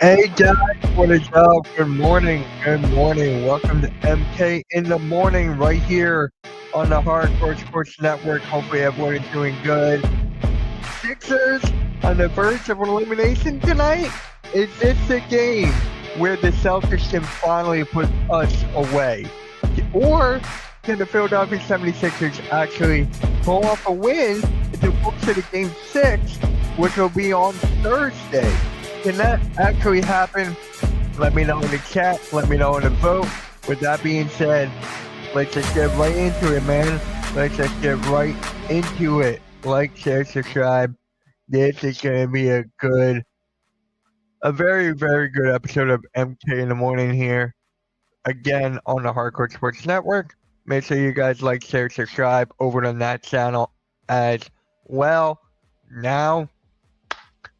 Hey guys, what is up? Good morning. Good morning. Welcome to MK in the morning right here on the Hardcore Sports Network. Hopefully everyone is doing good. Sixers on the verge of elimination tonight? Is this the game where the Celtics can finally put us away? Or can the Philadelphia 76ers actually pull off a win to push to the game 6, which will be on Thursday? Can that actually happen? Let me know in the chat. Let me know in the vote. With that being said, let's just get right into it, man. Let's just get right into it. Like, share, subscribe. This is going to be a very, very good episode of MK in the morning here. Again, on the Hardcore Sports Network. Make sure you guys like, share, subscribe over on that channel as well. Now,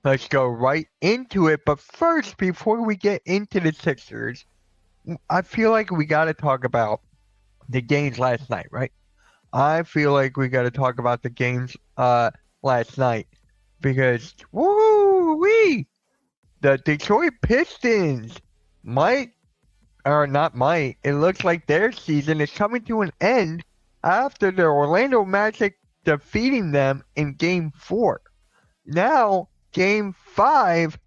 let's go right into it. But first, before we get into the Sixers, I feel like we got to talk about the games last night, right? I feel like we got to talk about the games last night because woo-wee, the Detroit Pistons might, or not might, it looks like their season is coming to an end after the Orlando Magic defeating them in Game 4. Now, Game 5,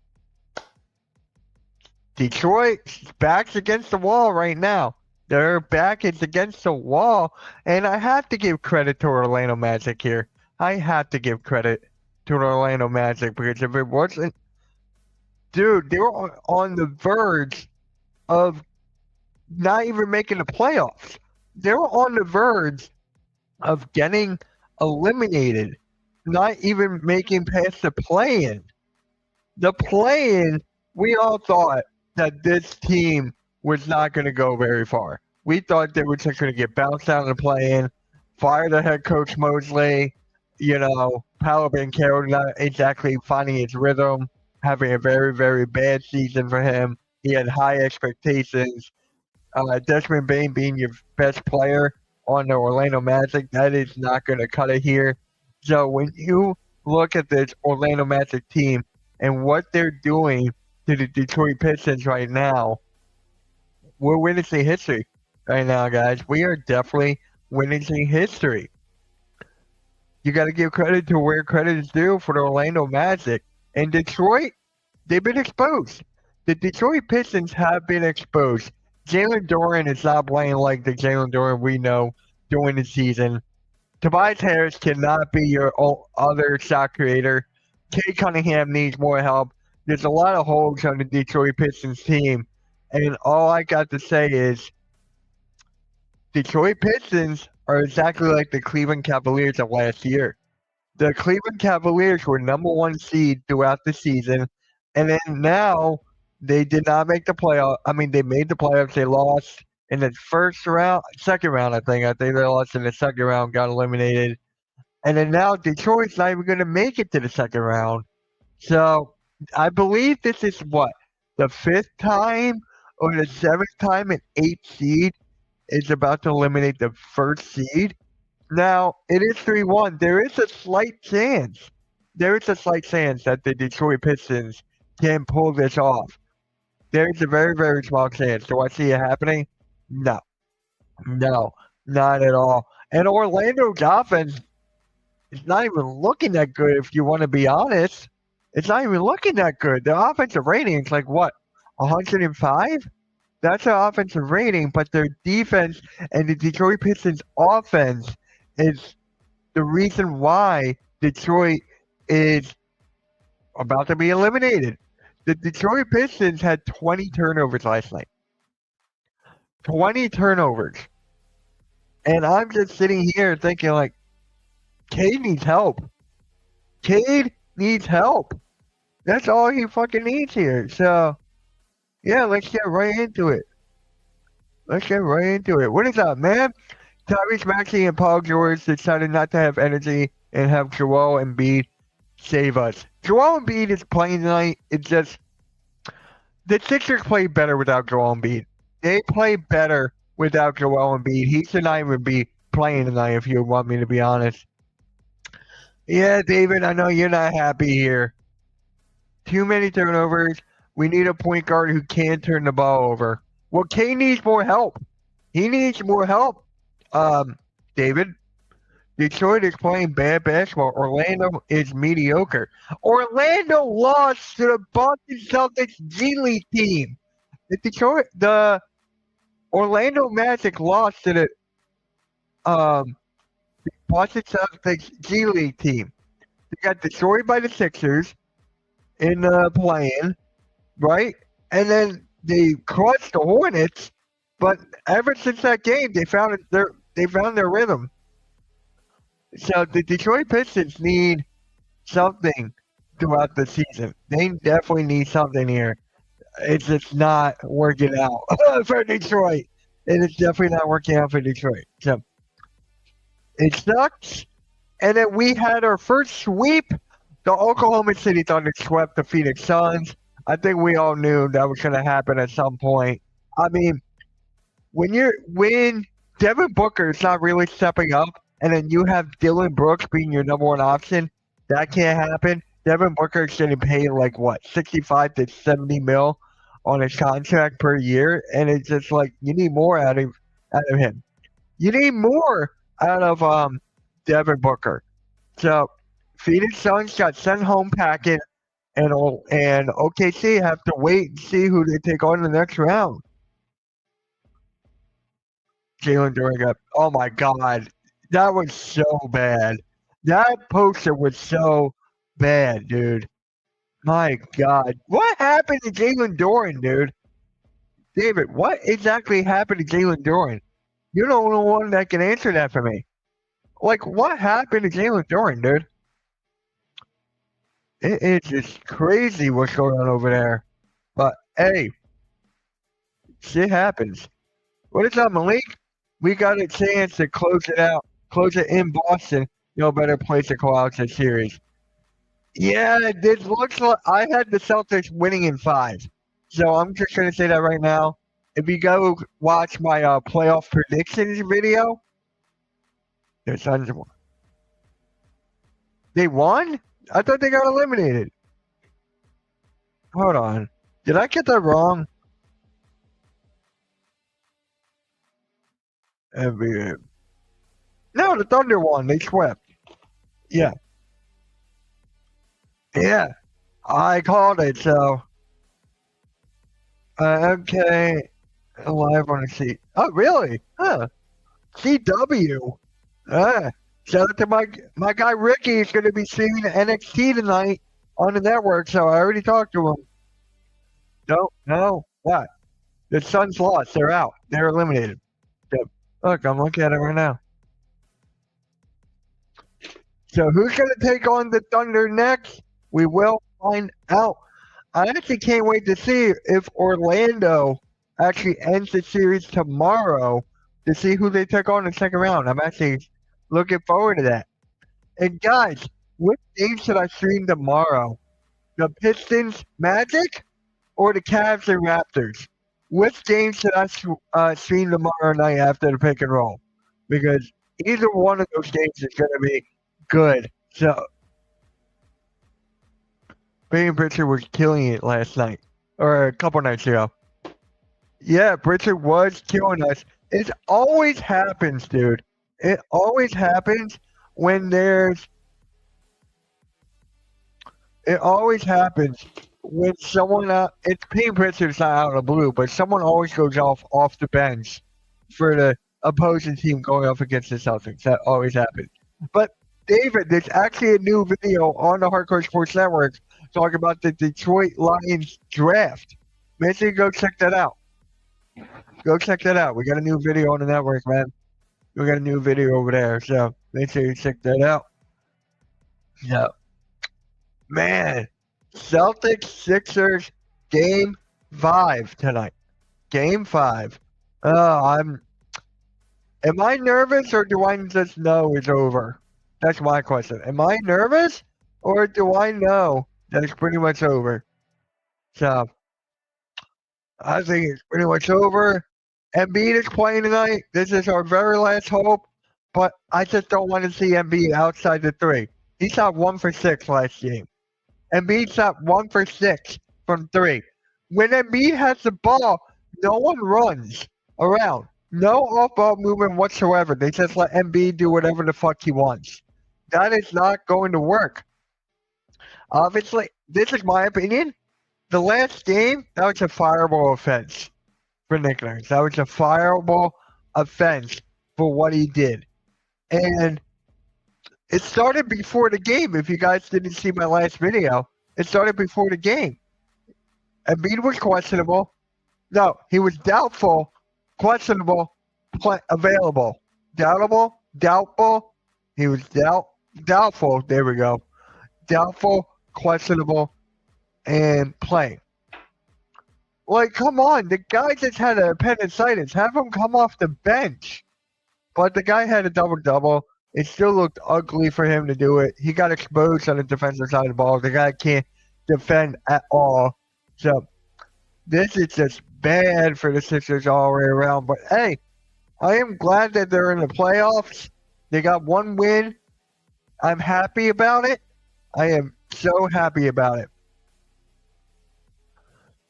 Detroit's back's against the wall right now. Their back is against the wall, and I have to give credit to Orlando Magic here. I have to give credit to Orlando Magic because if it wasn't, dude, they were on the verge of not even making the playoffs. They were on the verge of getting eliminated, not even making past the play-in. The play-in, we all thought that this team was not going to go very far. We thought they were just going to get bounced out of the play-in, fire the head coach Mosley, Paolo Banchero not exactly finding his rhythm, having a very, very bad season for him. He had high expectations. Desmond Bain being your best player on the Orlando Magic, that is not going to cut it here. So when you look at this Orlando Magic team and what they're doing to the Detroit Pistons right now, we're witnessing history right now, guys. We are definitely witnessing history. You got to give credit to where credit is due for the Orlando Magic. And Detroit, they've been exposed. The Detroit Pistons have been exposed. Jalen Duren is not playing like the Jalen Duren we know during the season. Tobias Harris cannot be your other shot creator. Kay Cunningham needs more help. There's a lot of holes on the Detroit Pistons team. And all I got to say is Detroit Pistons are exactly like the Cleveland Cavaliers of last year. The Cleveland Cavaliers were #1 seed throughout the season. And then now they did not make the playoff. I mean, they made the playoffs. They lost in the second round, I think. I think they lost in the second round, got eliminated. And then now Detroit's not even going to make it to the second round. So I believe this is the 5th time or the 7th time an 8th seed is about to eliminate the 1st seed. Now, it is 3-1. There is a slight chance. There is a slight chance that the Detroit Pistons can pull this off. There is a very, very small chance. Do I see it happening? No. No, not at all. And Orlando's offense is not even looking that good, if you want to be honest. It's not even looking that good. The offensive rating is like, 105? That's their offensive rating, but their defense and the Detroit Pistons offense is the reason why Detroit is about to be eliminated. The Detroit Pistons had 20 turnovers last night. 20 turnovers. And I'm just sitting here thinking, like, Cade needs help. Cade needs help. That's all he fucking needs here. So, yeah, let's get right into it. Let's get right into it. What is up, man? Tyrese Maxey and Paul George decided not to have energy and have Joel Embiid save us. Joel Embiid is playing tonight. It's just the Sixers play better without Joel Embiid. They play better without Joel Embiid. He should not even be playing tonight, if you want me to be honest. Yeah, David, I know you're not happy here. Too many turnovers. We need a point guard who can turn the ball over. Well, Kane needs more help. He needs more help. David, Detroit is playing bad basketball. Orlando is mediocre. Orlando lost to the Boston Celtics G League team. The Orlando Magic lost to the Boston Celtics G League team. They got destroyed by the Sixers in the play-in, right? And then they crushed the Hornets. But ever since that game, they found their rhythm. So the Detroit Pistons need something throughout the season. They definitely need something here. It's just not working out for Detroit. It is definitely not working out for Detroit. So it sucks. And then we had our first sweep. The Oklahoma City Thunder swept the Phoenix Suns. I think we all knew that was going to happen at some point. I mean, when Devin Booker is not really stepping up, and then you have Dylan Brooks being your number one option, that can't happen. Devin Booker is getting paid like what, 65 to 70 mil on his contract per year, and it's just like you need more out of him. You need more out of Devin Booker. So Phoenix Suns got sent home packing, and OKC have to wait and see who they take on in the next round. Jalen Duren got. Oh my God, that was so bad. That poster was so bad, dude. My God, what happened to Jalen Duren, dude? David, what exactly happened to Jalen Duren? You're the only one that can answer that for me. Like, what happened to Jalen Duren, dude? It's just crazy what's going on over there. But hey, shit happens. What is up, Malik? We got a chance to close it in Boston. No better place to call out the series. Yeah, this looks like I had the Celtics winning in 5. So I'm just going to say that right now. If you go watch my playoff predictions video, the Suns won. They won? I thought they got eliminated. Hold on. Did I get that wrong? No, the Thunder won. They swept. Yeah. Yeah. I called it, so. Okay. Live on the seat. Oh, really? Huh. CW. Shout out to my guy Ricky. Is going to be streaming NXT tonight on the network, so I already talked to him. No. What? The Suns lost. They're out. They're eliminated. So, look, I'm looking at it right now. So who's going to take on the Thunder next? We will find out. I actually can't wait to see if Orlando actually ends the series tomorrow to see who they take on in the second round. I'm actually looking forward to that. And guys, which game should I stream tomorrow? The Pistons Magic or the Cavs and Raptors? Which game should I stream tomorrow night after the pick and roll? Because either one of those games is going to be good. So, Peyton Pritchard was killing it last night or a couple nights ago. Yeah, Pritchard was killing us. It always happens, dude. It always happens when there's. It always happens when someone it's Peyton Pritchard's not out of the blue, but someone always goes off the bench for the opposing team going up against the Celtics. That always happens. But David, there's actually a new video on the Hardcore Sports Network talking about the Detroit Lions draft. Make sure you go check that out. Go check that out. We got a new video on the network, man. We got a new video over there, so make sure you check that out. Yeah. Man, Celtics Sixers game 5 tonight. Game 5. Am I nervous or do I just know it's over? That's my question. Am I nervous or do I know that it's pretty much over? So I think it's pretty much over. Embiid is playing tonight. This is our very last hope, but I just don't want to see Embiid outside the 3. He shot 1 for 6 last game. Embiid shot 1 for 6 from 3. When Embiid has the ball, no one runs around. No off-ball movement whatsoever. They just let Embiid do whatever the fuck he wants. That is not going to work. Obviously, this is my opinion. The last game, that was a fireable offense for Nick Nurse. That was a fireable offense for what he did. And it started before the game. If you guys didn't see my last video, it started before the game. Embiid was questionable. No, he was doubtful, questionable, available. Doubtful. He was doubtful. There we go. Doubtful, questionable, and playing. Like, come on. The guy just had an appendicitis. Have him come off the bench. But the guy had a double-double. It still looked ugly for him to do it. He got exposed on the defensive side of the ball. The guy can't defend at all. So this is just bad for the Sixers all the way around. But hey, I am glad that they're in the playoffs. They got one win. I'm happy about it. I am so happy about it.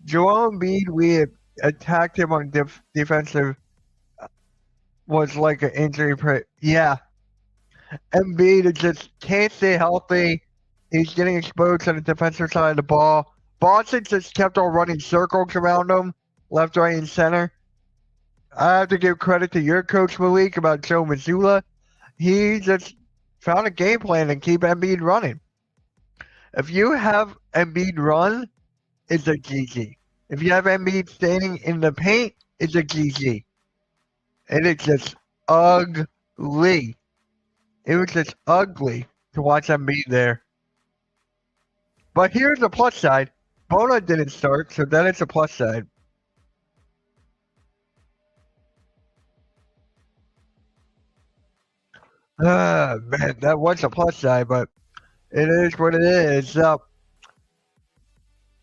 Joel Embiid, we had attacked him on defensive, was like an injury. Yeah. Embiid just can't stay healthy. He's getting exposed on the defensive side of the ball. Boston just kept on running circles around him, left, right, and center. I have to give credit to your coach, Malik, about Joe Mazzulla. He just found a game plan and keep Embiid running. If you have Embiid run, it's a GG. If you have Embiid standing in the paint, it's a GG. And it's just ugly. It was just ugly to watch Embiid there. But here's the plus side. Bona didn't start, so that is a plus side. Man, that was a plus side, but it is what it is.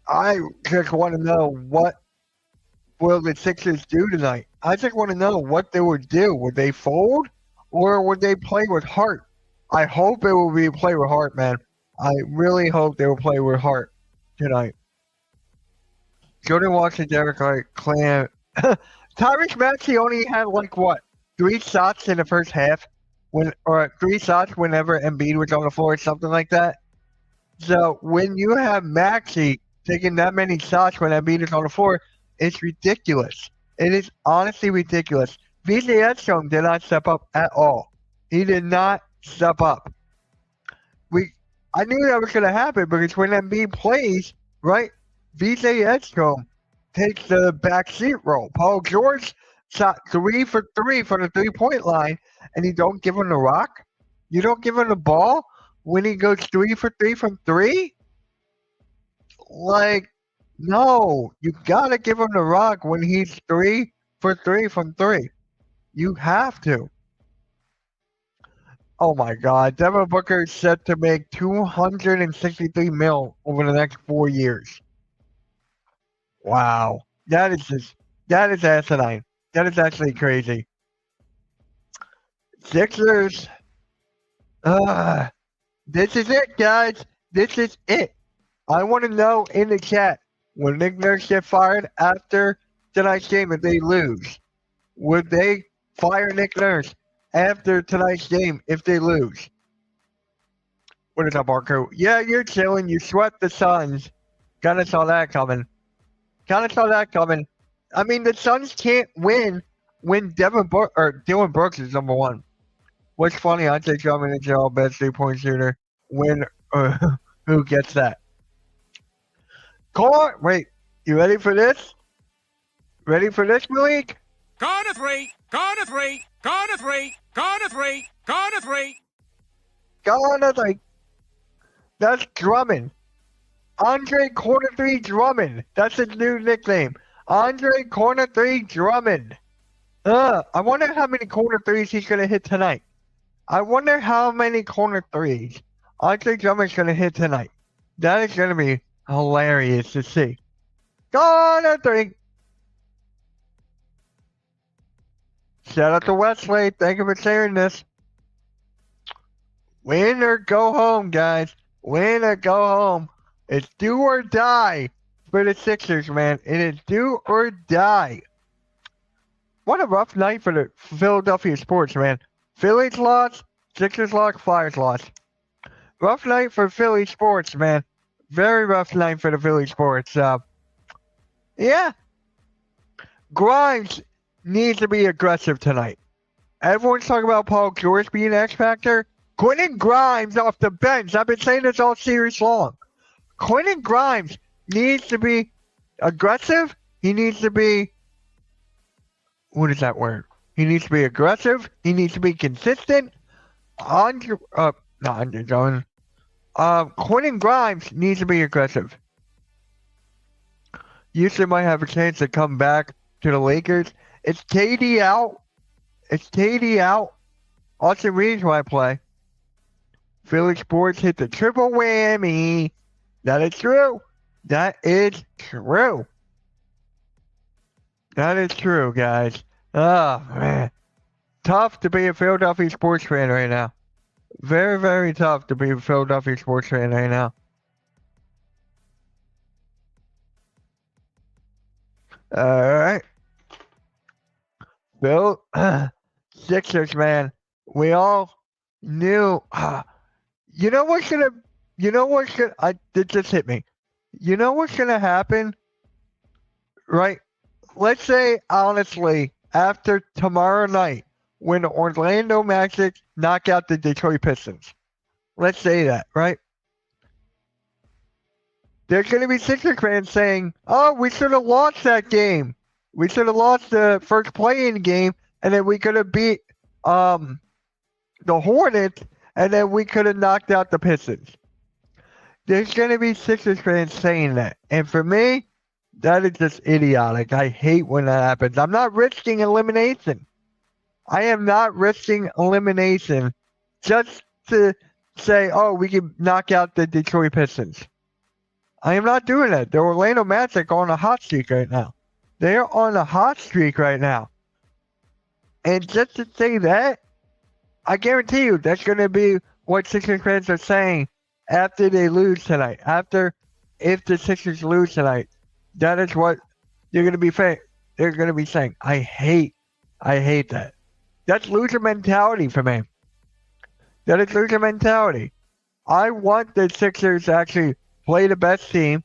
I just want to know what will the Sixers do tonight. I just want to know what they would do. Would they fold, or would they play with heart? I hope it will be play with heart, man. I really hope they will play with heart tonight. Jordan Walker, Derek Clam. Tyrese Maxey only had like what? 3 shots in the first half, or 3 shots whenever Embiid was on the floor, something like that. So when you have Maxey taking that many shots when Embiid is on the floor, it's ridiculous. It is honestly ridiculous. VJ Edstrom did not step up at all. He did not step up. I knew that was going to happen because when Embiid plays, right, VJ Edstrom takes the backseat role. Paul George shot 3 for 3 from the 3-point line, and you don't give him the rock? You don't give him the ball when he goes 3 for 3 from 3? Like, no. You got to give him the rock when he's 3 for 3 from 3. You have to. Oh my God. Devin Booker is set to make $263 million over the next 4 years. Wow. That is asinine. That is actually crazy. Sixers. This is it, guys. This is it. I want to know in the chat, will Nick Nurse get fired after tonight's game if they lose? Would they fire Nick Nurse after tonight's game if they lose? What is up, Marco? Yeah, you're chilling. You sweat the Suns. Kinda saw that coming. I mean, the Suns can't win when Dylan Brooks is number 1. What's funny, Andre Drummond is your best 3-point shooter. Who gets that? Wait, you ready for this? Ready for this, Malik? Corner 3, corner 3, corner 3, corner 3, corner 3. Corner 3. That's Drummond. Andre Corner 3 Drummond. That's his new nickname. Andre Corner 3 Drummond. I wonder how many corner 3s he's going to hit tonight. I wonder how many corner 3s Andre Drummond's going to hit tonight. That is going to be hilarious to see. Corner 3. Shout out to Wesley. Thank you for sharing this. Win or go home, guys. Win or go home. It's do or die for the Sixers, man. It is do or die. What a rough night for the Philadelphia sports, man. Phillies lost, Sixers lost, Flyers lost. Rough night for Philly sports, man. Very rough night for the Philly sports. Yeah. Grimes needs to be aggressive tonight. Everyone's talking about Paul George being an X Factor. Quentin Grimes off the bench. I've been saying this all series long. Quentin Grimes needs to be aggressive. He needs to be, what is that word? He needs to be aggressive. He needs to be consistent. Quentin Grimes needs to be aggressive. Houston might have a chance to come back to the Lakers. It's KD out. Austin Reeves might play. Philly sports hit the triple whammy. That is true. That is true, guys. Oh, man. Tough to be a Philadelphia sports fan right now. Very, very tough to be a Philadelphia sports fan right now. All right. Bill, Sixers, man. We all knew. It just hit me. You know what's gonna happen? Right? Let's say, honestly, after tomorrow night, when the Orlando Magic knock out the Detroit Pistons. Let's say that, right? There's going to be Sixers fans saying, oh, we should have lost that game. We should have lost the first play-in game, and then we could have beat the Hornets, and then we could have knocked out the Pistons. There's going to be Sixers fans saying that. And for me, that is just idiotic. I hate when that happens. I'm not risking elimination. I am not risking elimination just to say, oh, we can knock out the Detroit Pistons. I am not doing that. The Orlando Magic are on a hot streak right now. They're on a hot streak right now. And just to say that, I guarantee you that's going to be what Sixers fans are saying after they lose tonight. If the Sixers lose tonight, that is what they're going to be saying. They're going to be saying, I hate that. That's loser mentality for me. That is loser mentality. I want the Sixers to actually play the best team.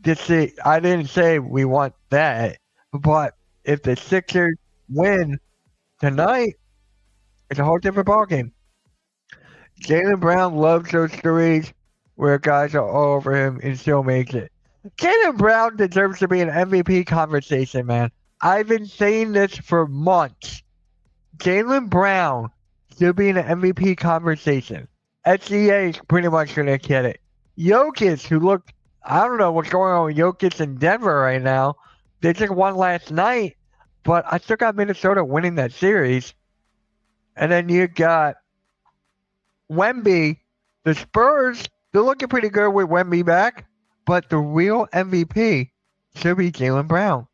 I didn't say we want that, but if the Sixers win tonight, it's a whole different ballgame. Jaylen Brown loves those stories where guys are all over him and still makes it. Jaylen Brown deserves to be an MVP conversation, man. I've been saying this for months. Jaylen Brown should be in an MVP conversation. SEA is pretty much going to get it. Jokic, who looked, I don't know what's going on with Jokic in Denver right now. They just won last night, but I still got Minnesota winning that series. And then you got Wemby. The Spurs, they're looking pretty good with Wemby back, but the real MVP should be Jaylen Brown.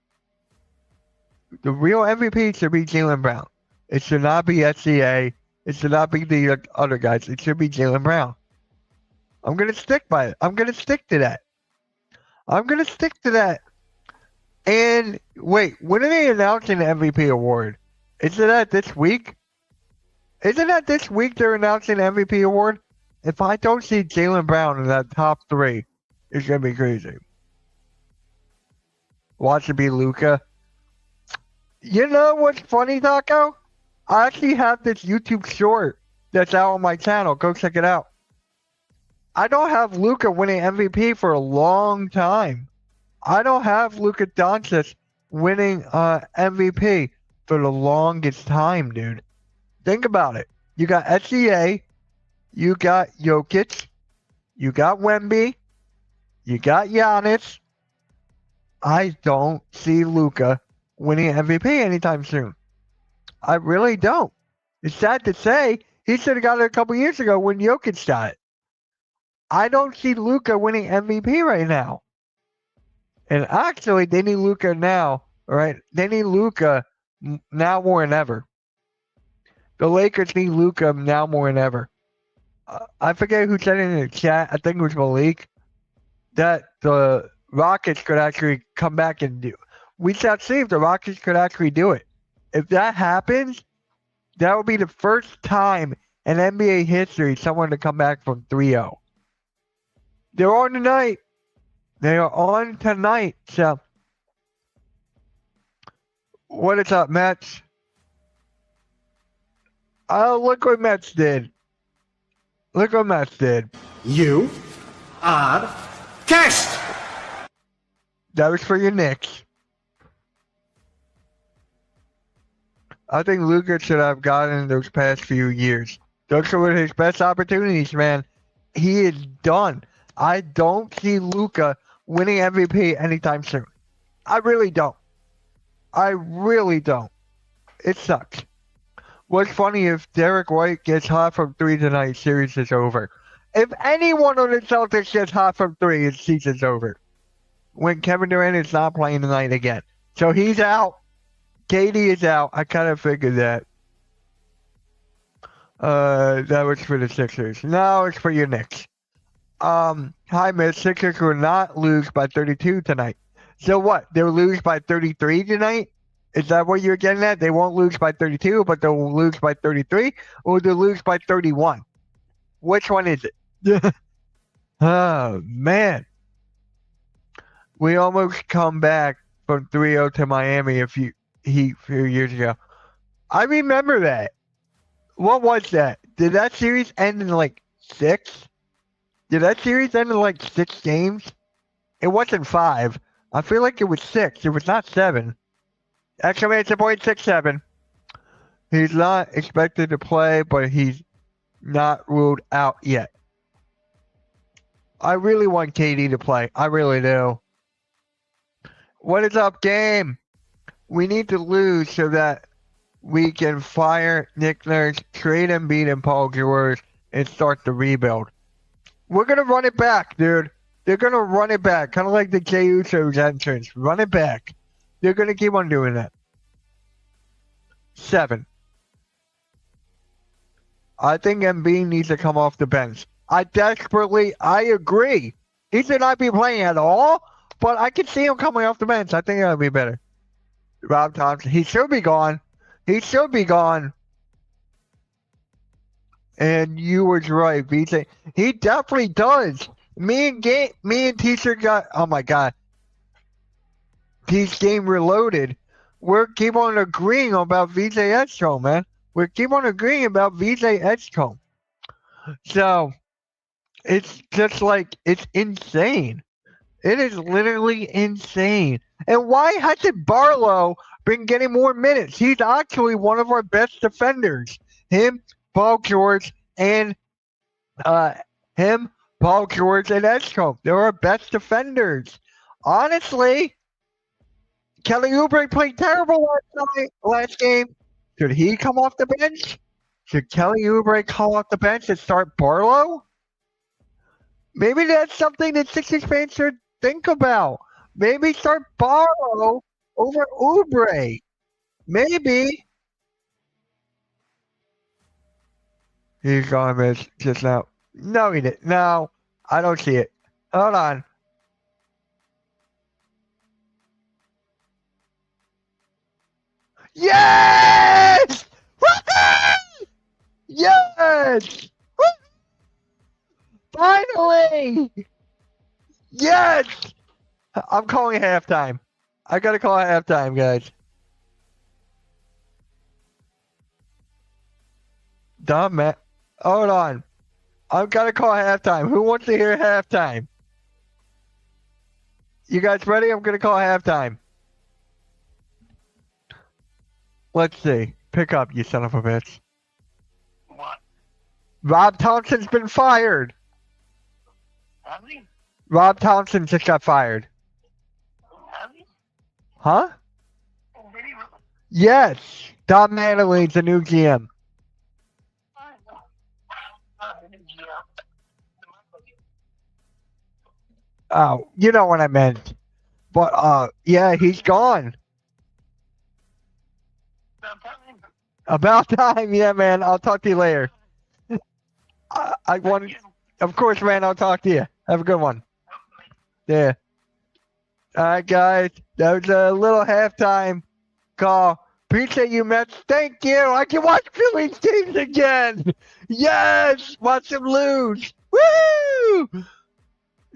The real MVP should be Jaylen Brown. It should not be SCA. It should not be the other guys. It should be Jaylen Brown. I'm going to stick by it. I'm going to stick to that. And wait, when are they announcing the MVP award? Isn't that this week? Isn't that this week they're announcing the MVP award? If I don't see Jaylen Brown in that top 3, it's going to be crazy. Watch it be Luka. You know what's funny, Taco? I actually have this YouTube short that's out on my channel. Go check it out. I don't have Luka winning MVP for a long time. I don't have Luka Doncic winning MVP for the longest time, dude. Think about it. You got SCA, you got Jokic, you got Wemby, you got Giannis. I don't see Luka winning MVP anytime soon. I really don't. It's sad to say. He should have got it a couple years ago when Jokic got it. I don't see Luka winning MVP right now. And actually, they need Luka now, right? They need Luka now more than ever. The Lakers need Luka now more than ever. I forget who said it in the chat. I think it was Malik. That the Rockets could actually come back and do. We shall see if the Rockets could actually do it. If that happens, that will be the first time in NBA history someone to come back from 3-0. They're on tonight. They are on tonight. So, what is up, Mets? Oh, look what Mets did. Look what Mets did. You are cashed. That was for your Knicks. I think Luka should have gotten those past few years. Those were his best opportunities, man. He is done. I don't see Luka winning MVP anytime soon. I really don't. I really don't. It sucks. What's funny, if Derek White gets hot from 3 tonight, series is over. If anyone on the Celtics gets hot from 3, his season's over. When Kevin Durant is not playing tonight again. So he's out. KD is out. I kind of figured that. That was for the Sixers. Now it's for your Knicks. Hi, Miss. Sixers will not lose by 32 tonight. So what? They'll lose by 33 tonight? Is that what you're getting at? They won't lose by 32, but they'll lose by 33? Or they'll lose by 31? Which one is it? Oh, man. We almost come back from 3-0 to Miami a few years ago. I remember that. What was that? Did that series end in like 6? Did that series end in like 6 games? It wasn't 5. I feel like it was 6. It was not 7. Exclamation point 6-7. He's not expected to play, but he's not ruled out yet. I really want KD to play. I really do. What is up, game? We need to lose so that we can fire Nick Nurse, trade Embiid and Paul George, and start the rebuild. We're going to run it back, dude. They're going to run it back, kind of like the Jey Uso's entrance. Run it back. They're going to keep on doing that. 7. I think Embiid needs to come off the bench. I agree. He should not be playing at all, but I can see him coming off the bench. I think that'll be better. Rob Thompson, he should be gone. He should be gone. And you was right, BJ. He definitely does. Me and T-shirt got, oh my God. He's game reloaded. We're keep on agreeing about VJ Edgecombe, man. We keep on agreeing about VJ Edgecombe. So, it's just like, it's insane. It is literally insane. And why hasn't Barlow been getting more minutes? He's actually one of our best defenders. Him, Paul George, and Edgecombe. They're our best defenders. Honestly, Kelly Oubre played terrible last game. Should he come off the bench? Should Kelly Oubre come off the bench and start Barlow? Maybe that's something that Sixers fans should think about. Maybe start Barlow over Oubre. Maybe. He's gone, Miss, just now. No, he didn't. No, I don't see it. Hold on. Yes! Yes! Finally! Yes! I'm calling halftime. I gotta call halftime, guys. Dumb, man. Hold on. I've got to call halftime. Who wants to hear halftime? You guys ready? I'm going to call halftime. Let's see. Pick up, you son of a bitch. What? Rob Thompson's been fired. Have we? Rob Thompson just got fired. Have we? Huh? Oh, did he really? Yes. Don Madelaine's the new GM. I know. Yeah. Oh, you know what I meant. But, yeah, he's gone. About time. About time. Yeah, man. I'll talk to you later. I want, of course, man. I'll talk to you. Have a good one. Yeah. All right, guys. That was a little halftime call. Appreciate you, Mets. Thank you. I can watch Phillies games again. Yes. Watch them lose. Woo!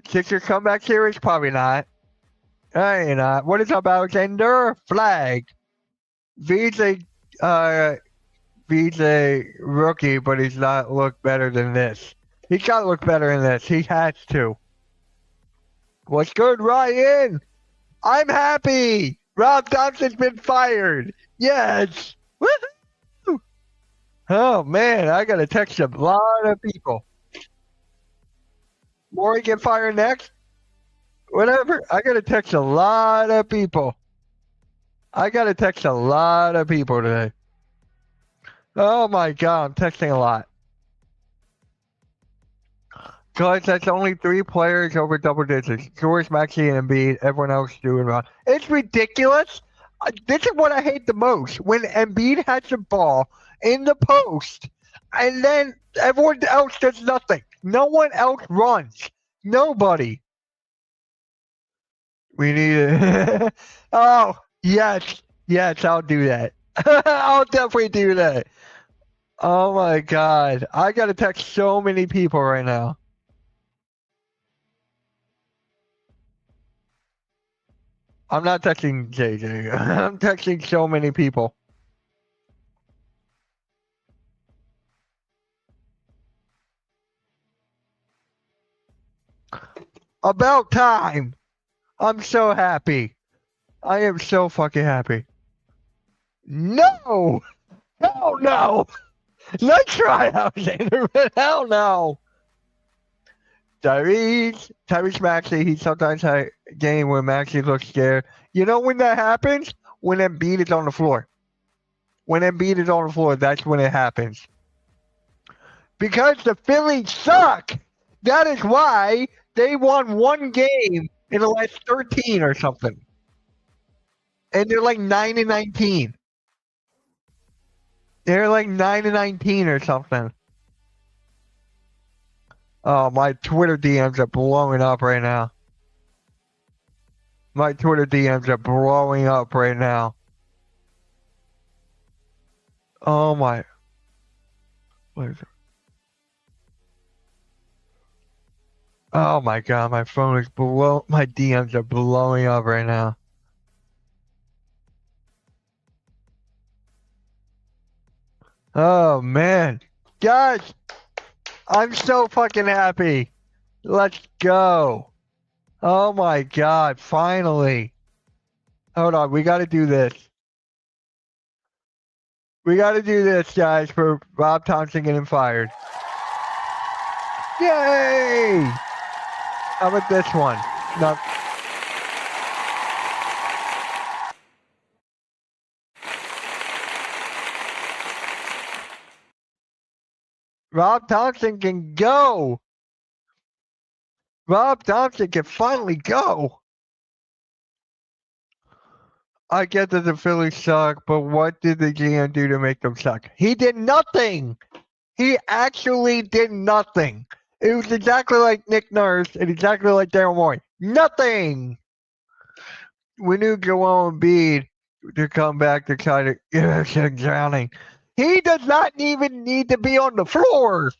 Sixer comeback series? Probably not. Probably not. What is up, Alexander? Flag. V's a rookie, but he's not looked better than this. He's got to look better than this. He has to. What's good, Ryan? I'm happy. Rob Thompson's been fired. Yes. Woohoo! Oh man, I gotta text a lot of people. Maury get fired next? Whatever. I gotta text a lot of people. I gotta text a lot of people today. Oh my god, I'm texting a lot. Guys, that's only 3 players over double digits. George, Maxey, and Embiid. Everyone else doing wrong. It's ridiculous. This is what I hate the most. When Embiid has the ball in the post, and then everyone else does nothing. No one else runs. Nobody. We need it. Oh, yes. Yes, I'll do that. I'll definitely do that. Oh my god. I gotta text so many people right now. I'm not texting JJ. I'm texting so many people. About time. I'm so happy. I am so fucking happy. No! Hell no! Let's try Alexander, but hell no! Tyrese Maxey, he sometimes had a game where Maxey looks scared. You know when that happens? When Embiid is on the floor. When Embiid is on the floor, that's when it happens. Because the Phillies suck! That is why they won 1 game in the last 13 or something. And they're like 9-19. They're like 9-19 or something. Oh, my Twitter DMs are blowing up right now. My Twitter DMs are blowing up right now. Oh my. What is it? Oh my god, my phone is my DMs are blowing up right now. Oh man. Guys, I'm so fucking happy. Let's go. Oh my god, finally. Hold on, we gotta do this. We gotta do this, guys, for Rob Thompson getting fired. Yay! How about this one? No. Rob Thompson can go. Rob Thompson can finally go. I get that the Phillies suck, but what did the GM do to make them suck? He did nothing. He actually did nothing. It was exactly like Nick Nurse and exactly like Daryl Morey. Nothing. We knew Joel Embiid to come back to try to drowning. He does not even need to be on the floor.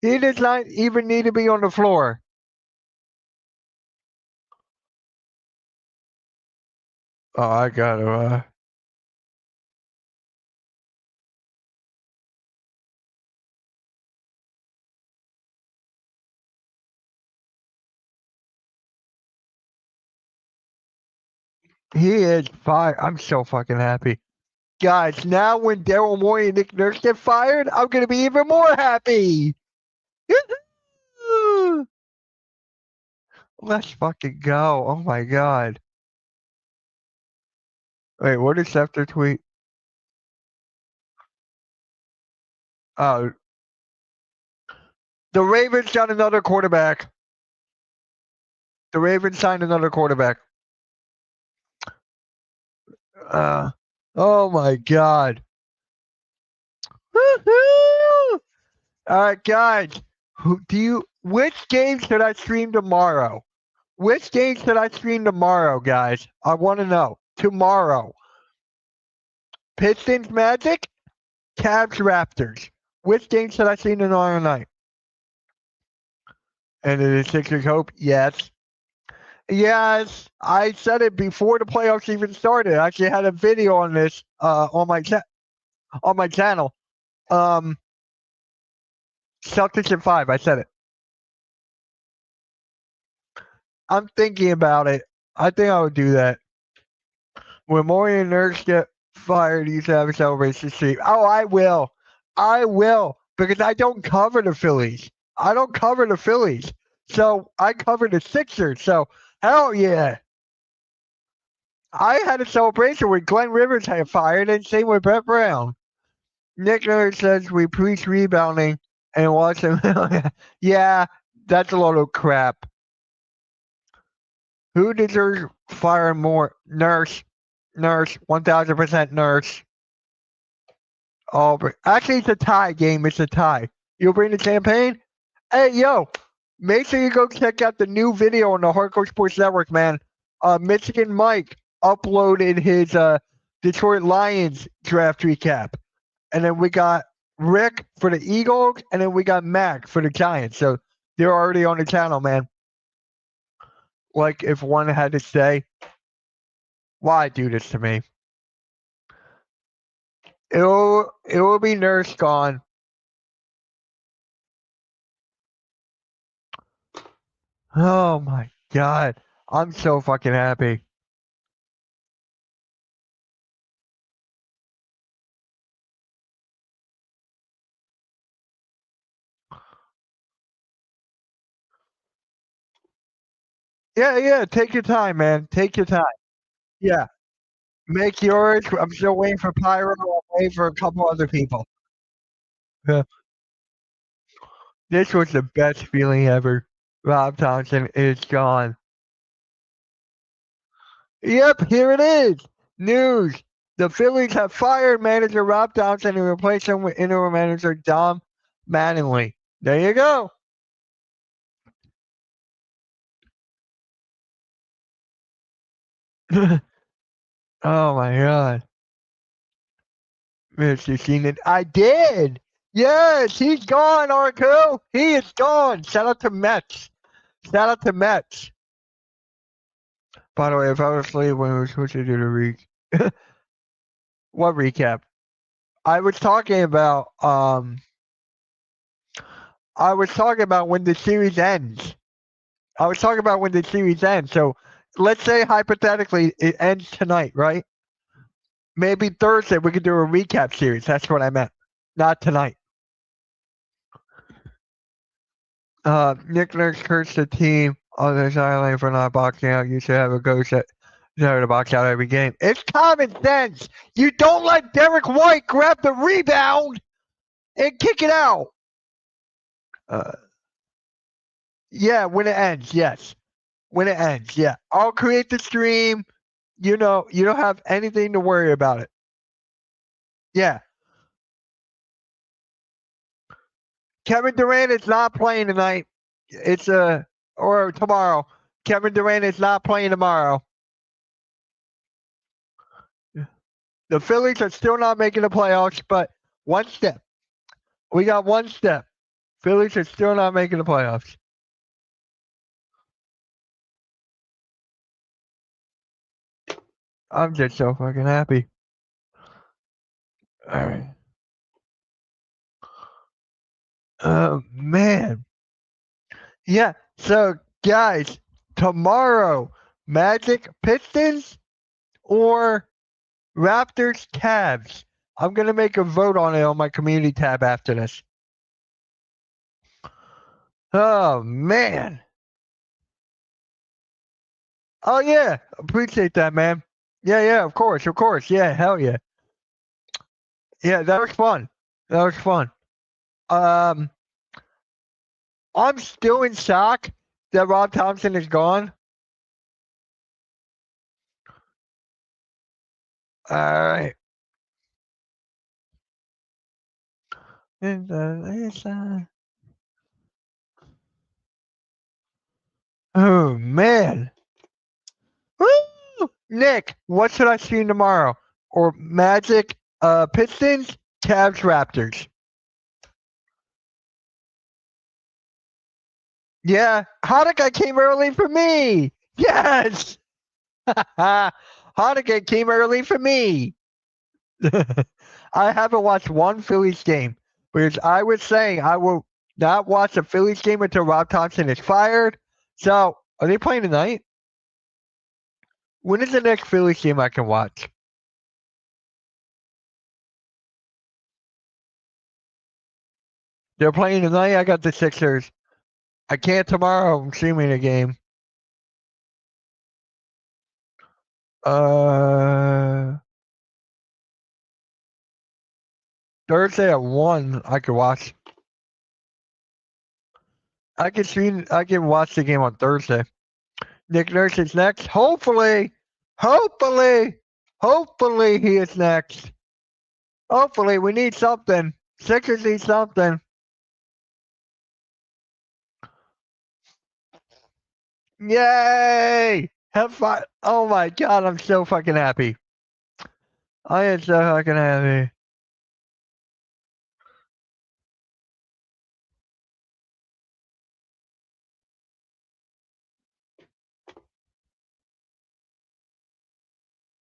He does not even need to be on the floor. Oh, I gotta. He is fired. I'm so fucking happy. Guys, now when Daryl Morey and Nick Nurse get fired, I'm going to be even more happy. Let's fucking go. Oh my god. Wait, what is Schefter tweet? Oh. The Ravens got another quarterback. The Ravens signed another quarterback. Oh my god. Woo-hoo! All right, guys. Which game should I stream tomorrow? Which game should I stream tomorrow, guys? I want to know. Tomorrow. Pistons Magic, Cavs Raptors. Which game should I stream tomorrow night? And it is Sixers Hope? Yes. Yes. I said it before the playoffs even started. I actually had a video on this on my channel. Celtics in 5. I said it. I'm thinking about it. I think I would do that. When Maury and Nurse get fired, you should have a celebration stream. Oh, I will. I will. Because I don't cover the Phillies. I don't cover the Phillies. So I cover the Sixers. So hell yeah. I had a celebration when Glenn Rivers had fired, and same with Brett Brown. Nick Nurse says we preach rebounding and watch him. Yeah, that's a lot of crap. Who deserves fire more? Nurse. Nurse. 1000% Nurse. Auburn. Actually, it's a tie game. It's a tie. You'll bring the champagne? Hey, yo, make sure you go check out the new video on the Hardcore Sports Network, man. Michigan Mike uploaded his Detroit Lions draft recap. And then we got Rick for the Eagles, and then we got Mac for the Giants. So they're already on the channel, man. Like, if one had to say, why do this to me? It will be Nurse gone. Oh my god. I'm so fucking happy. Yeah, take your time, man. Take your time. Yeah. Make yours. I'm still waiting for Pyro. I'm waiting for a couple other people. Yeah. This was the best feeling ever. Rob Thompson is gone. Yep, here it is. News. The Phillies have fired manager Rob Thompson and replaced him with interim manager Dom Mattingly. There you go. Oh my god. Mr. Sheenan. I did. Yes, he's gone, Arco. He is gone. Shout out to Mets. Shout out to Mets. By the way, if I was asleep when we were supposed to do the what recap? I was talking about when the series ends. I was talking about when the series ends. So let's say hypothetically it ends tonight, right? Maybe Thursday we could do a recap series. That's what I meant. Not tonight. Nick Nurse cursed the team on the sideline for not boxing out. You should have a coach that knows to box out every game. It's common sense. You don't let Derek White grab the rebound and kick it out. Yeah, when it ends, yes. When it ends, yeah. I'll create the stream. You know, you don't have anything to worry about it. Yeah. Kevin Durant is not playing tonight. Or tomorrow. Kevin Durant is not playing tomorrow. The Phillies are still not making the playoffs, but one step. We got one step. Phillies are still not making the playoffs. I'm just so fucking happy. All right. Man. Yeah. So, guys, tomorrow, Magic Pistons or Raptors Cavs. I'm going to make a vote on it on my community tab after this. Oh, man. Oh, yeah. Appreciate that, man. Yeah, of course. Yeah, hell yeah. Yeah, that was fun. I'm still in shock that Rob Thompson is gone. All right. Oh man. Woo! Nick, what should I see tomorrow? Or Magic, Pistons, Cavs, Raptors. Yeah, Hanukkah came early for me. Yes. Hanukkah came early for me. I haven't watched one Phillies game because I was saying I will not watch a Phillies game until Rob Thompson is fired. So, are they playing tonight? When is the next Phillies game I can watch? They're playing tonight. I got the Sixers. I can't tomorrow. I'm streaming a game. Uh, Thursday at 1, I could watch. I can stream. I can watch the game on Thursday. Nick Nurse is next. Hopefully, hopefully he is next. Hopefully, we need something. Sixers need something. Yay! Have fun. Oh my god, I'm so fucking happy. I am so fucking happy.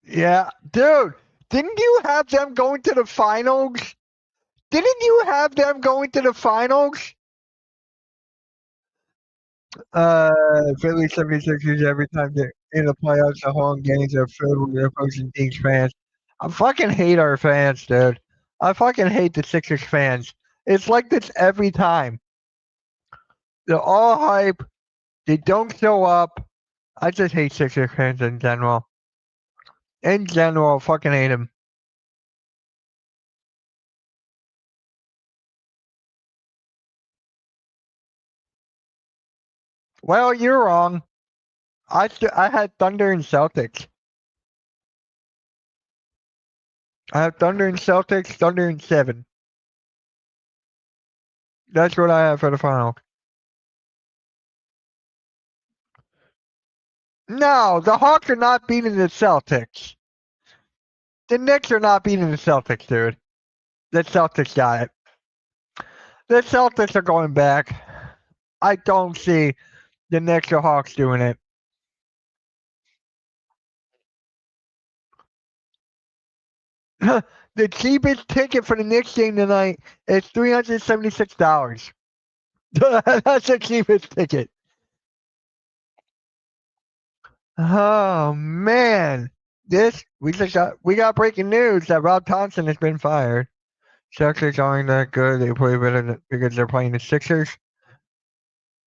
Yeah, dude, didn't you have them going to the finals? Didn't you have them going to the finals? Philly 76ers every time they're in the playoffs, the home games are filled with their opposing team's fans. I fucking hate our fans, dude. I fucking hate the Sixers fans. It's like this every time. They're all hype. They don't show up. I just hate Sixers fans in general. In general, I fucking hate them. Well, you're wrong. I had Thunder and Celtics. I have Thunder and Celtics, Thunder and 7. That's what I have for the final. No, the Hawks are not beating the Celtics. The Knicks are not beating the Celtics, dude. The Celtics got it. The Celtics are going back. I don't see the Knicks or Hawks doing it. The cheapest ticket for the Knicks game tonight is $376. That's the cheapest ticket. Oh man, we got breaking news that Rob Thompson has been fired. Celtics aren't that good. They play better because they're playing the Sixers.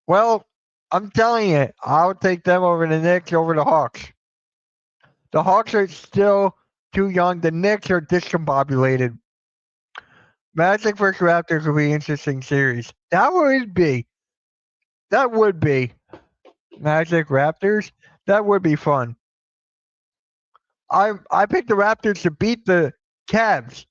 Well, I'm telling you, I'll take them over the Knicks over the Hawks. The Hawks are still too young. The Knicks are discombobulated. Magic vs. Raptors will be an interesting series. That would be. That would be. Magic Raptors. That would be fun. I picked the Raptors to beat the Cavs.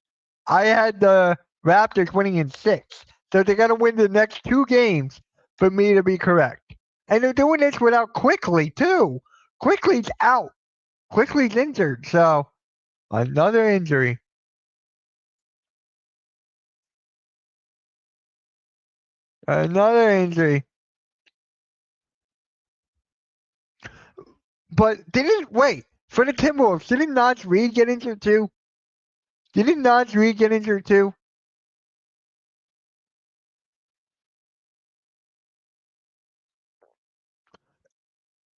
I had the Raptors winning in 6. So they're gonna win the next 2 games for me to be correct. And they're doing this without Quickly too. Quickly's out. Quickly's injured. So another injury. Another injury. But didn't wait for the Timberwolves? Didn't Naz Reid get injured too? Didn't Naz Reid get injured too?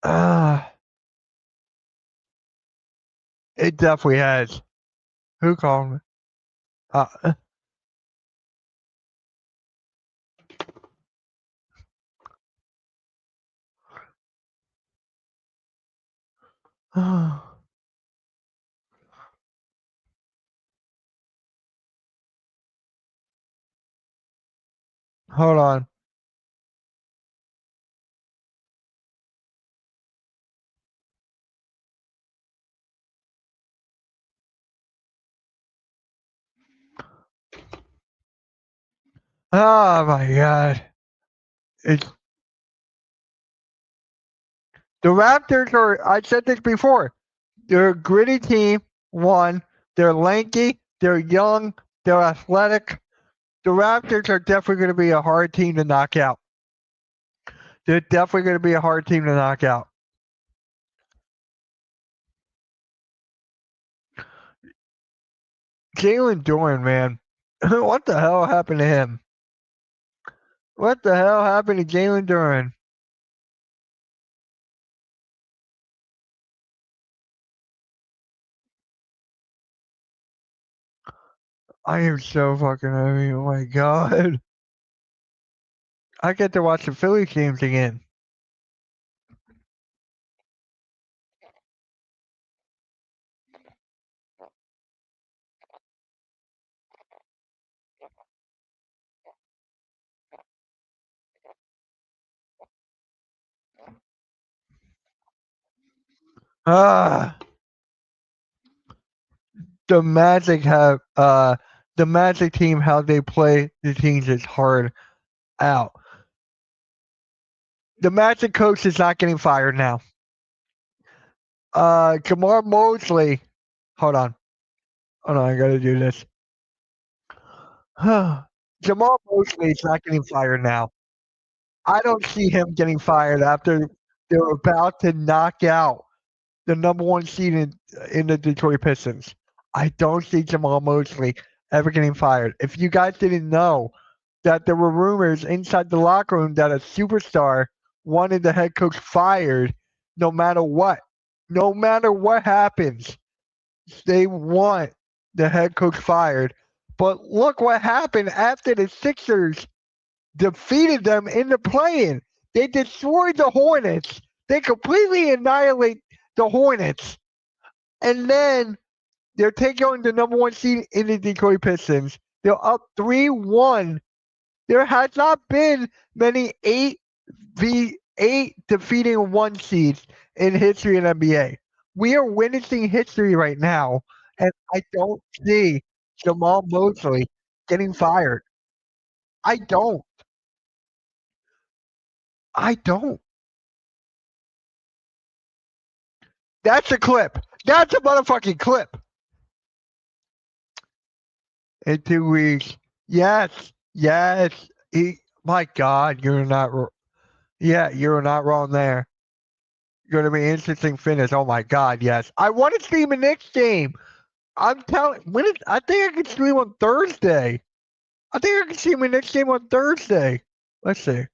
Uh, it definitely has. Who called me? Uh, hold on. Oh my god. It's The Raptors are, I said this before, they're a gritty team, one. They're lanky, they're young, they're athletic. The Raptors are definitely going to be a hard team to knock out. They're definitely going to be a hard team to knock out. Jalen Duren, man. What the hell happened to him? What the hell happened to Jalen Duren? I am so fucking happy. Oh my god. I get to watch the Phillies games again. Ah, the Magic have the Magic team, how they play the teams is hard out. The Magic coach is not getting fired now. Jamar Mosley. Hold on. I gotta do this. Jamal Mosley is not getting fired now. I don't see him getting fired after they're about to knock out the number one seed in the Detroit Pistons. I don't see Jamal Mosley ever getting fired. If you guys didn't know that there were rumors inside the locker room that a superstar wanted the head coach fired no matter what. No matter what happens, they want the head coach fired. But look what happened after the Sixers defeated them in the play-in. They destroyed the Hornets. They completely annihilate the Hornets. And then they're taking on the number one seed in the Detroit Pistons. They're up 3-1. There has not been many 8v8 defeating one seeds in history in NBA. We are witnessing history right now, and I don't see Jamal Mosley getting fired. I don't. I don't. That's a clip. That's a motherfucking clip. In 2 weeks. Yes. Yes. My God, you're not. Yeah, you're not wrong there. Going to be an interesting finish. Oh my God, yes. I want to stream a Knicks game. I'm telling. I think I can stream on Thursday. I think I can stream a Knicks game on Thursday. Let's see.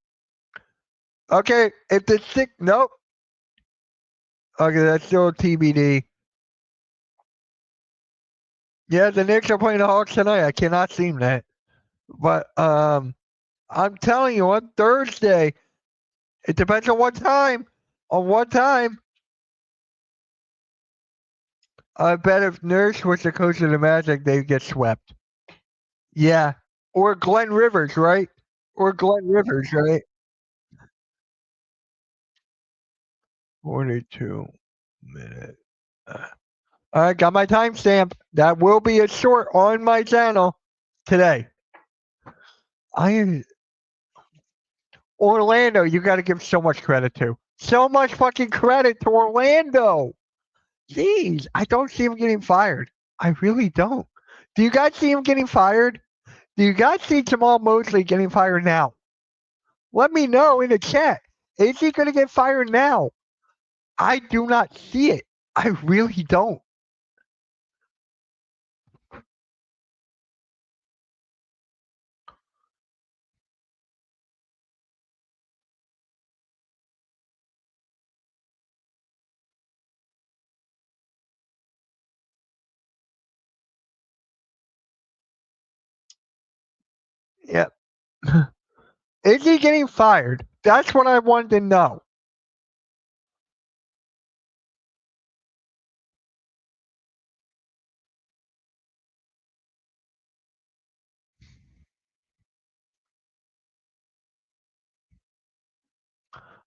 Okay, if the sick. Nope. Okay, that's still TBD. Yeah, the Knicks are playing the Hawks tonight. I cannot stream that. But I'm telling you, on Thursday, it depends on what time. On what time? I bet if Nurse was the coach of the Magic, they'd get swept. Yeah. Or Glenn Rivers, right? Or Glenn Rivers, right? 42 minutes. All right, got my timestamp. That will be a short on my channel today. Orlando, you got to give so much credit to. So much fucking credit to Orlando. Jeez, I don't see him getting fired. I really don't. Do you guys see him getting fired? Do you guys see Jamal Mosley getting fired now? Let me know in the chat. Is he going to get fired now? I do not see it. I really don't. Yep. Is he getting fired? That's what I wanted to know.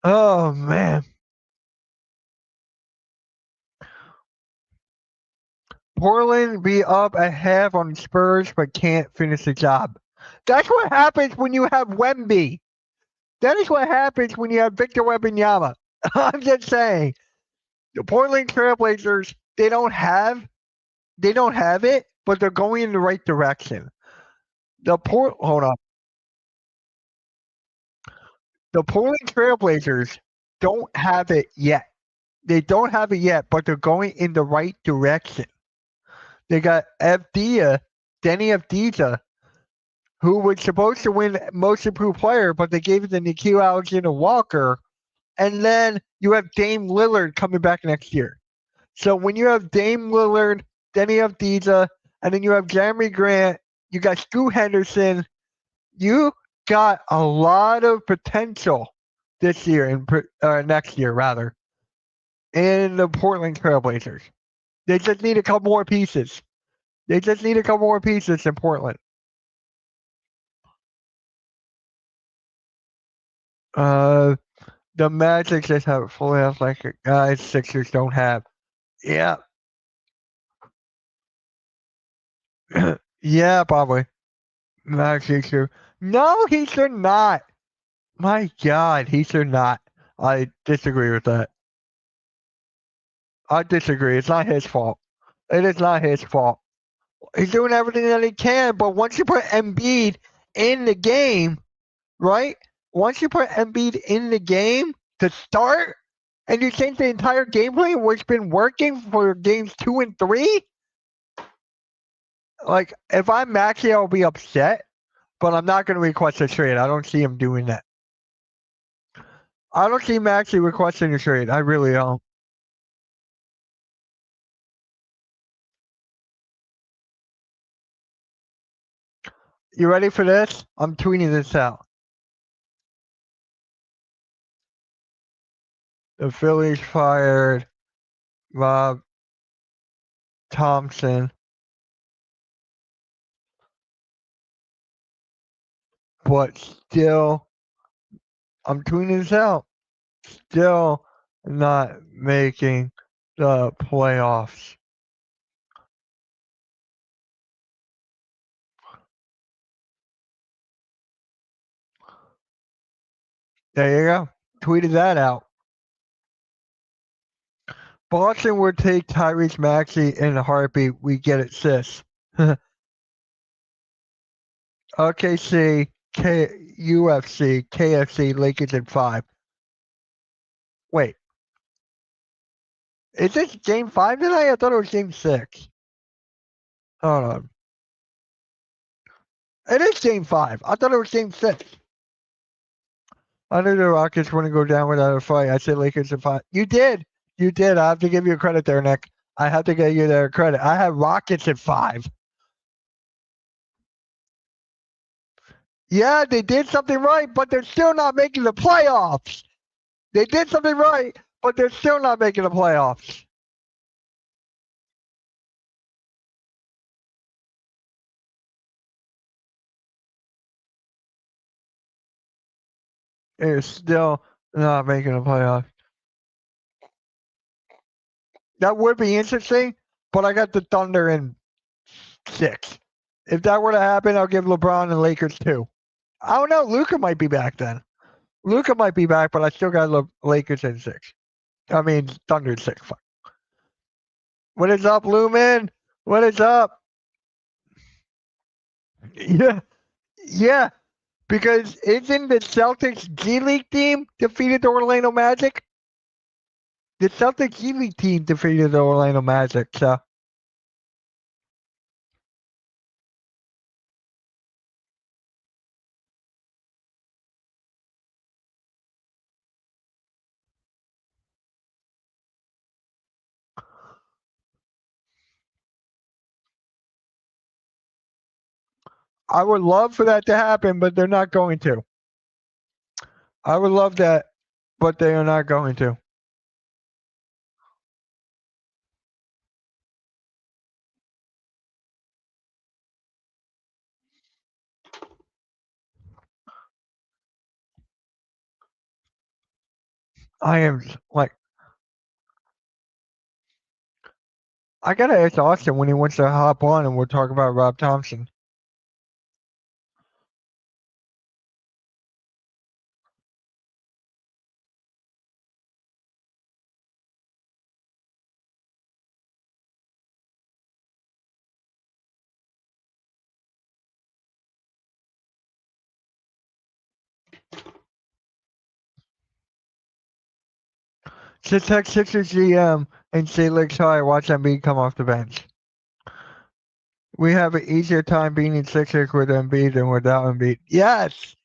Oh, man. Portland be up a half on Spurs but can't finish the job. That's what happens when you have Wemby. That is what happens when you have Victor Wembanyama. I'm just saying. The Portland Trailblazers, they don't have it, but they're going in the right direction. Hold on. The Portland Trailblazers don't have it yet. They don't have it yet, but they're going in the right direction. They got Denny Avdija, who was supposed to win Most Improved Player, but they gave it to Nikhil Alexander-Walker. And then you have Dame Lillard coming back next year. So when you have Dame Lillard, Denny Avdija, and then you have Jeremy Grant, you got Scoot Henderson, you got a lot of potential this year and next year rather in the Portland Trailblazers. They just need a couple more pieces. They just need a couple more pieces in Portland. The Magic just have fully athletic guys. Sixers don't have. Yeah. Yeah, probably. Magic should. No, he should not. My God, he should not. I disagree with that. I disagree. It's not his fault. It is not his fault. He's doing everything that he can, but once you put Embiid in the game, right? Once you put Embiid in the game to start, and you change the entire gameplay, which has been working for games 2 and 3, like if I'm Maxey, I'll be upset, but I'm not going to request a trade. I don't see him doing that. I don't see Maxey requesting a trade. I really don't. You ready for this? I'm tweeting this out. The Phillies fired Rob Thompson, but still, I'm tweeting this out. Still not making the playoffs. There you go. Tweeted that out. Boston would take Tyrese Maxey in a heartbeat. We get it, sis. OKC, UFC, KFC, Lakers in 5. Wait. Is this game 5 tonight? I thought it was game 6. Hold on. It is game 5. I thought it was game 6. I knew the Rockets wouldn't go down without a fight. I said Lakers in 5. You did. You did. I have to give you credit there, Nick. I have to give you their credit. I have Rockets at 5. Yeah, they did something right, but they're still not making the playoffs. They did something right, but they're still not making the playoffs. They're still not making the playoffs. That would be interesting, but I got the Thunder in 6. If that were to happen, I'll give LeBron and Lakers 2. I don't know. Luka might be back then. Luka might be back, but I still got Lakers in 6. I mean, Thunder in 6. Fuck. What is up, Lumen? What is up? Yeah. Yeah. Because isn't the Celtics G League team defeated the Orlando Magic? The Celtics G League team defeated the Orlando Magic, so. I would love for that to happen, but they're not going to. I would love that, but they are not going to. I am like, I gotta ask Austin when he wants to hop on and we'll talk about Rob Thompson. Just text Sixers GM and say, like, sorry, watch Embiid come off the bench. We have an easier time beating Sixers with Embiid than without Embiid. Yes!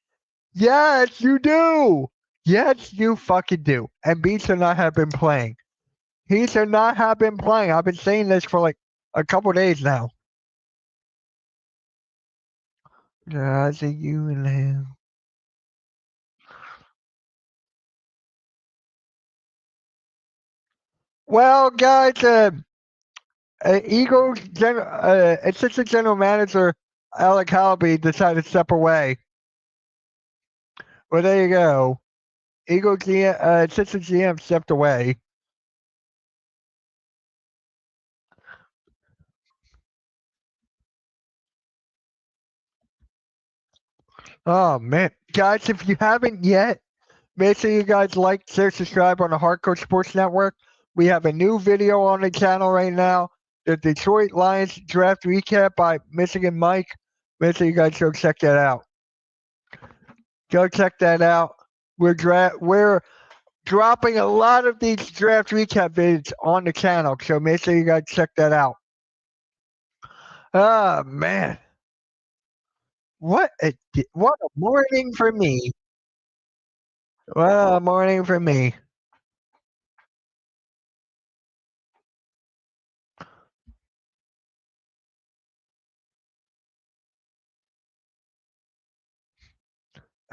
Yes, you do! Yes, you fucking do. Embiid should not have been playing. He should not have been playing. I've been saying this for like a couple days now. Just you and him. Well, guys, Eagles assistant general manager Alec Halby decided to step away. Well, there you go. Eagles assistant GM stepped away. Oh man, guys, if you haven't yet, make sure you guys like, share, subscribe on the Hardcore Sports Network. We have a new video on the channel right now. The Detroit Lions draft recap by Michigan Mike. Make sure you guys go check that out. Go check that out. We're dropping a lot of these draft recap vids on the channel, so make sure you guys check that out. Oh man, what a morning for me! What a morning for me!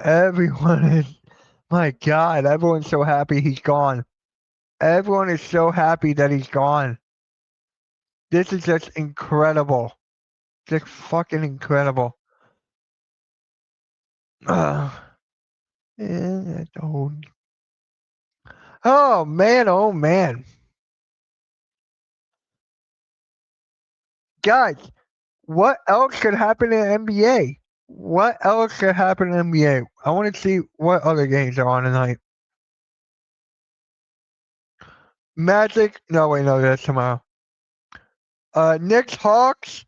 Everyone is, my God, everyone's so happy he's gone. Everyone is so happy that he's gone. This is just incredible. Just fucking incredible. Yeah, oh man, oh man. Guys, what else could happen in the NBA? What else could happen in the NBA? I want to see what other games are on tonight. Magic. No, wait, no, that's tomorrow. Knicks, Hawks.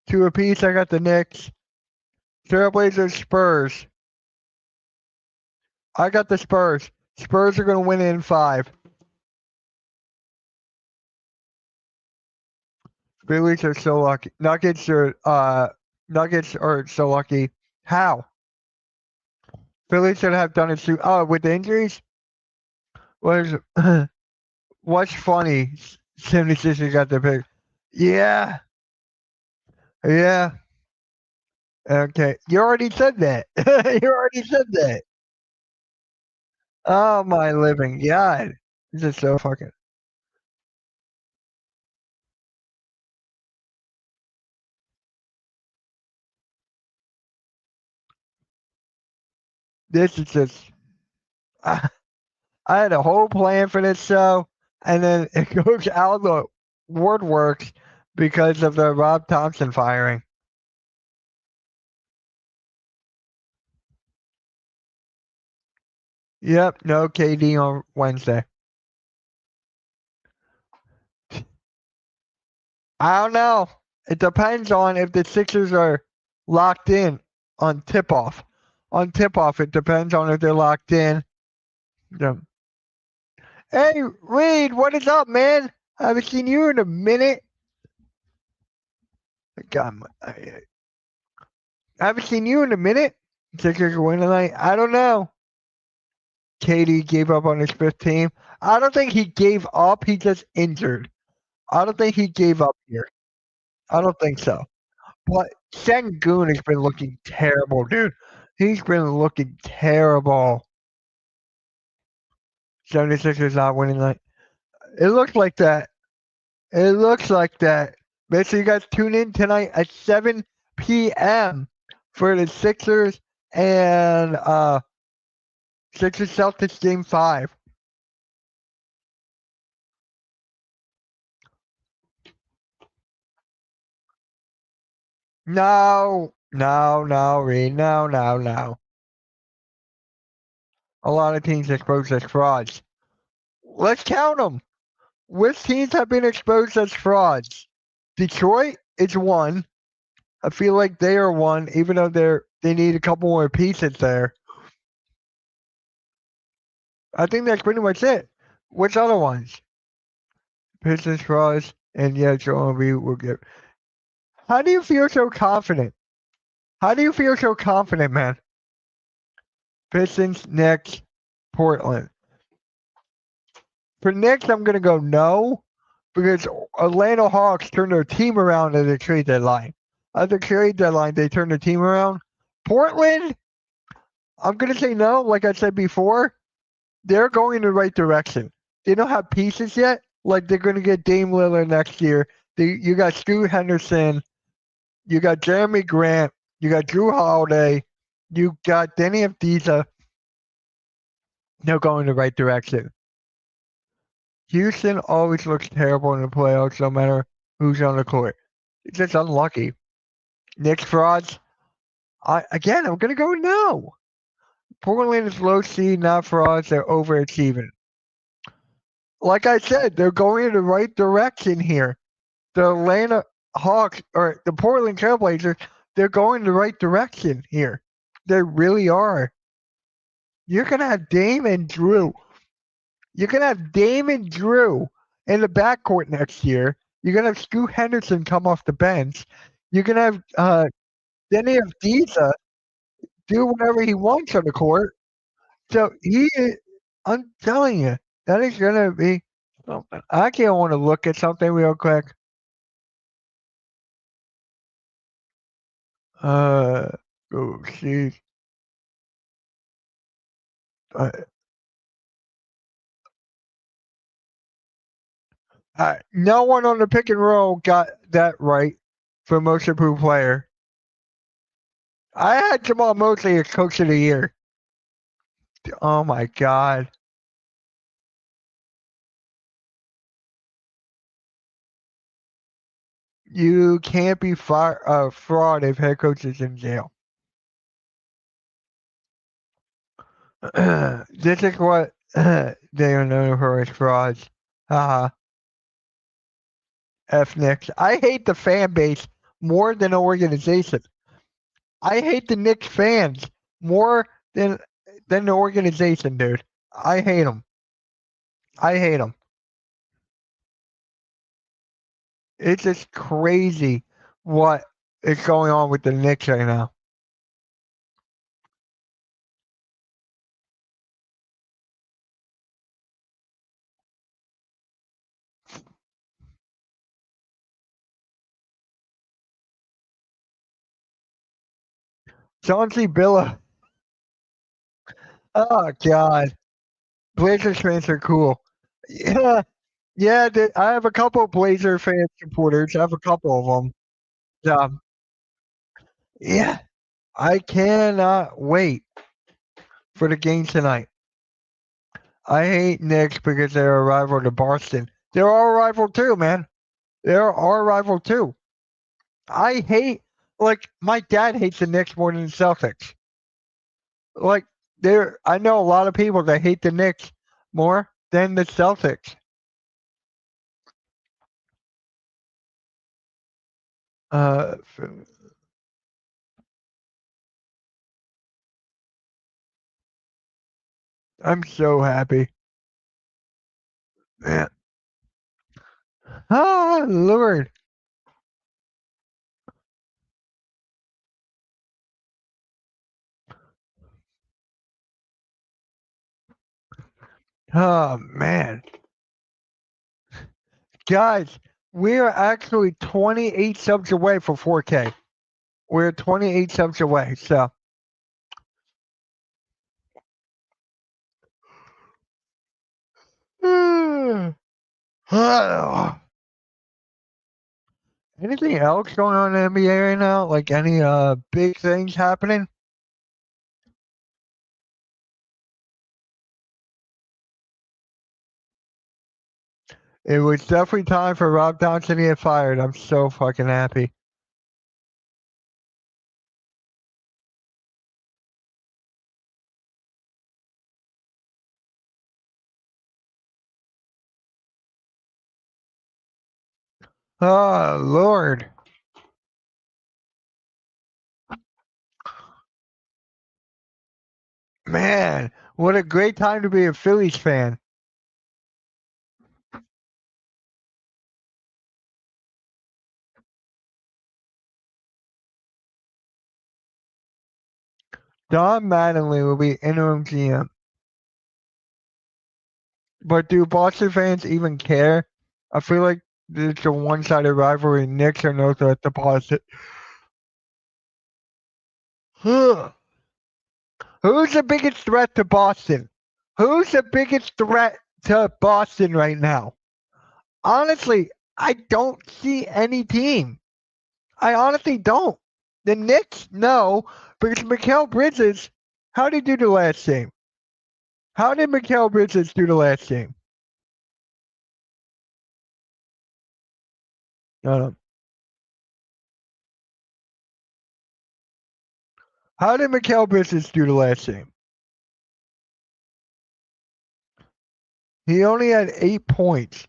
2 apiece. I got the Knicks. Trailblazers, Spurs. I got the Spurs. Spurs are going to win in 5. Phillies are so lucky. Nuggets are so lucky. How? Phillies should have done it too. Oh, with the injuries? What's funny? 76ers got the pick. Yeah. Yeah. Okay. You already said that. You already said that. Oh my living God. This is so fucking. This is just. I had a whole plan for this show, and then it goes out the woodworks because of the Rob Thompson firing. Yep, no KD on Wednesday. I don't know. It depends on if the Sixers are locked in on tip-off. On tip-off, it depends on if they're locked in. Yeah. Hey, Reed, what is up, man? I haven't seen you in a minute. God, I haven't seen you in a minute. Sixers win tonight. I don't know. KD gave up on his 5th team. I don't think he gave up. He just injured. I don't think he gave up here. I don't think so. But Sengun has been looking terrible, dude. He's been looking terrible. 76ers not winning tonight. It looks like that. It looks like that. Make sure you guys tune in tonight at 7 p.m. for the Sixers and Sixers Celtics game 5. No, Reed. No. A lot of teams exposed as frauds. Let's count them. Which teams have been exposed as frauds? Detroit is 1. I feel like they are 1, even though they need a couple more pieces there. I think that's pretty much it. What's other ones? Pistons, Frost, and yeah, Joel Embiid will get. How do you feel so confident? How do you feel so confident, man? Pistons, Knicks, Portland. For Knicks, I'm gonna go no, because Atlanta Hawks turned their team around at the trade deadline. At the trade deadline, they turned the team around. Portland, I'm gonna say no. Like I said before, they're going in the right direction. They don't have pieces yet. Like they're gonna get Dame Lillard next year. You got Stu Henderson. You got Jeremy Grant. You got Drew Holiday. You got Denny Avdija. They're going the right direction. Houston always looks terrible in the playoffs, no matter who's on the court. It's just unlucky. Knicks frauds. I'm gonna go no. Portland is low seed, not frauds. They're overachieving. Like I said, they're going in the right direction here. The Atlanta Hawks or the Portland Trailblazers, they're going in the right direction here. They really are. You're gonna have Dame and Drew. You're gonna have Dame and Drew in the backcourt next year. You're gonna have Scoot Henderson come off the bench. You're gonna have Denny Avdija do whatever he wants on the court. So I'm telling you, that is gonna be something. I can't want to look at something real quick. Oh jeez. No one on the pick and roll got that right for most improved player. I had Jamal Mosley as coach of the year. Oh my god. You can't be fraud if head coach is in jail. This is what they are known for as frauds. Haha. F Knicks. I hate the fan base more than the organization. I hate the Knicks fans more than the organization, dude. I hate them. I hate them. It's just crazy what is going on with the Knicks right now. Chauncey Billups. Oh god. Blazers fans are cool. Yeah. Yeah, I have a couple of Blazer fan supporters. I have a couple of them. Yeah, I cannot wait for the game tonight. I hate Knicks because they're a rival to Boston. They're our rival too, man. They're our rival too. I hate, like, my dad hates the Knicks more than the Celtics. Like, I know a lot of people that hate the Knicks more than the Celtics. Uh, I'm so happy. Man. Ah, Lord. Oh, man. Guys, we are actually 28 subs away for 4K. We're 28 subs away, so. Anything else going on in the NBA right now? Like any big things happening? It was definitely time for Rob Johnson to get fired. I'm so fucking happy. Oh Lord. Man, What a great time to be a Phillies fan. Don Mattingly will be interim GM. But do Boston fans even care? I feel like it's a one-sided rivalry. Knicks are no threat to Boston. Who's the biggest threat to Boston? Who's the biggest threat to Boston right now? Honestly, I don't see any team. I honestly don't. The Knicks, no, because Mikal Bridges, how did he do the last game? How did Mikal Bridges do the last game? Uh, how did Mikal Bridges do the last game? He only had 8 points.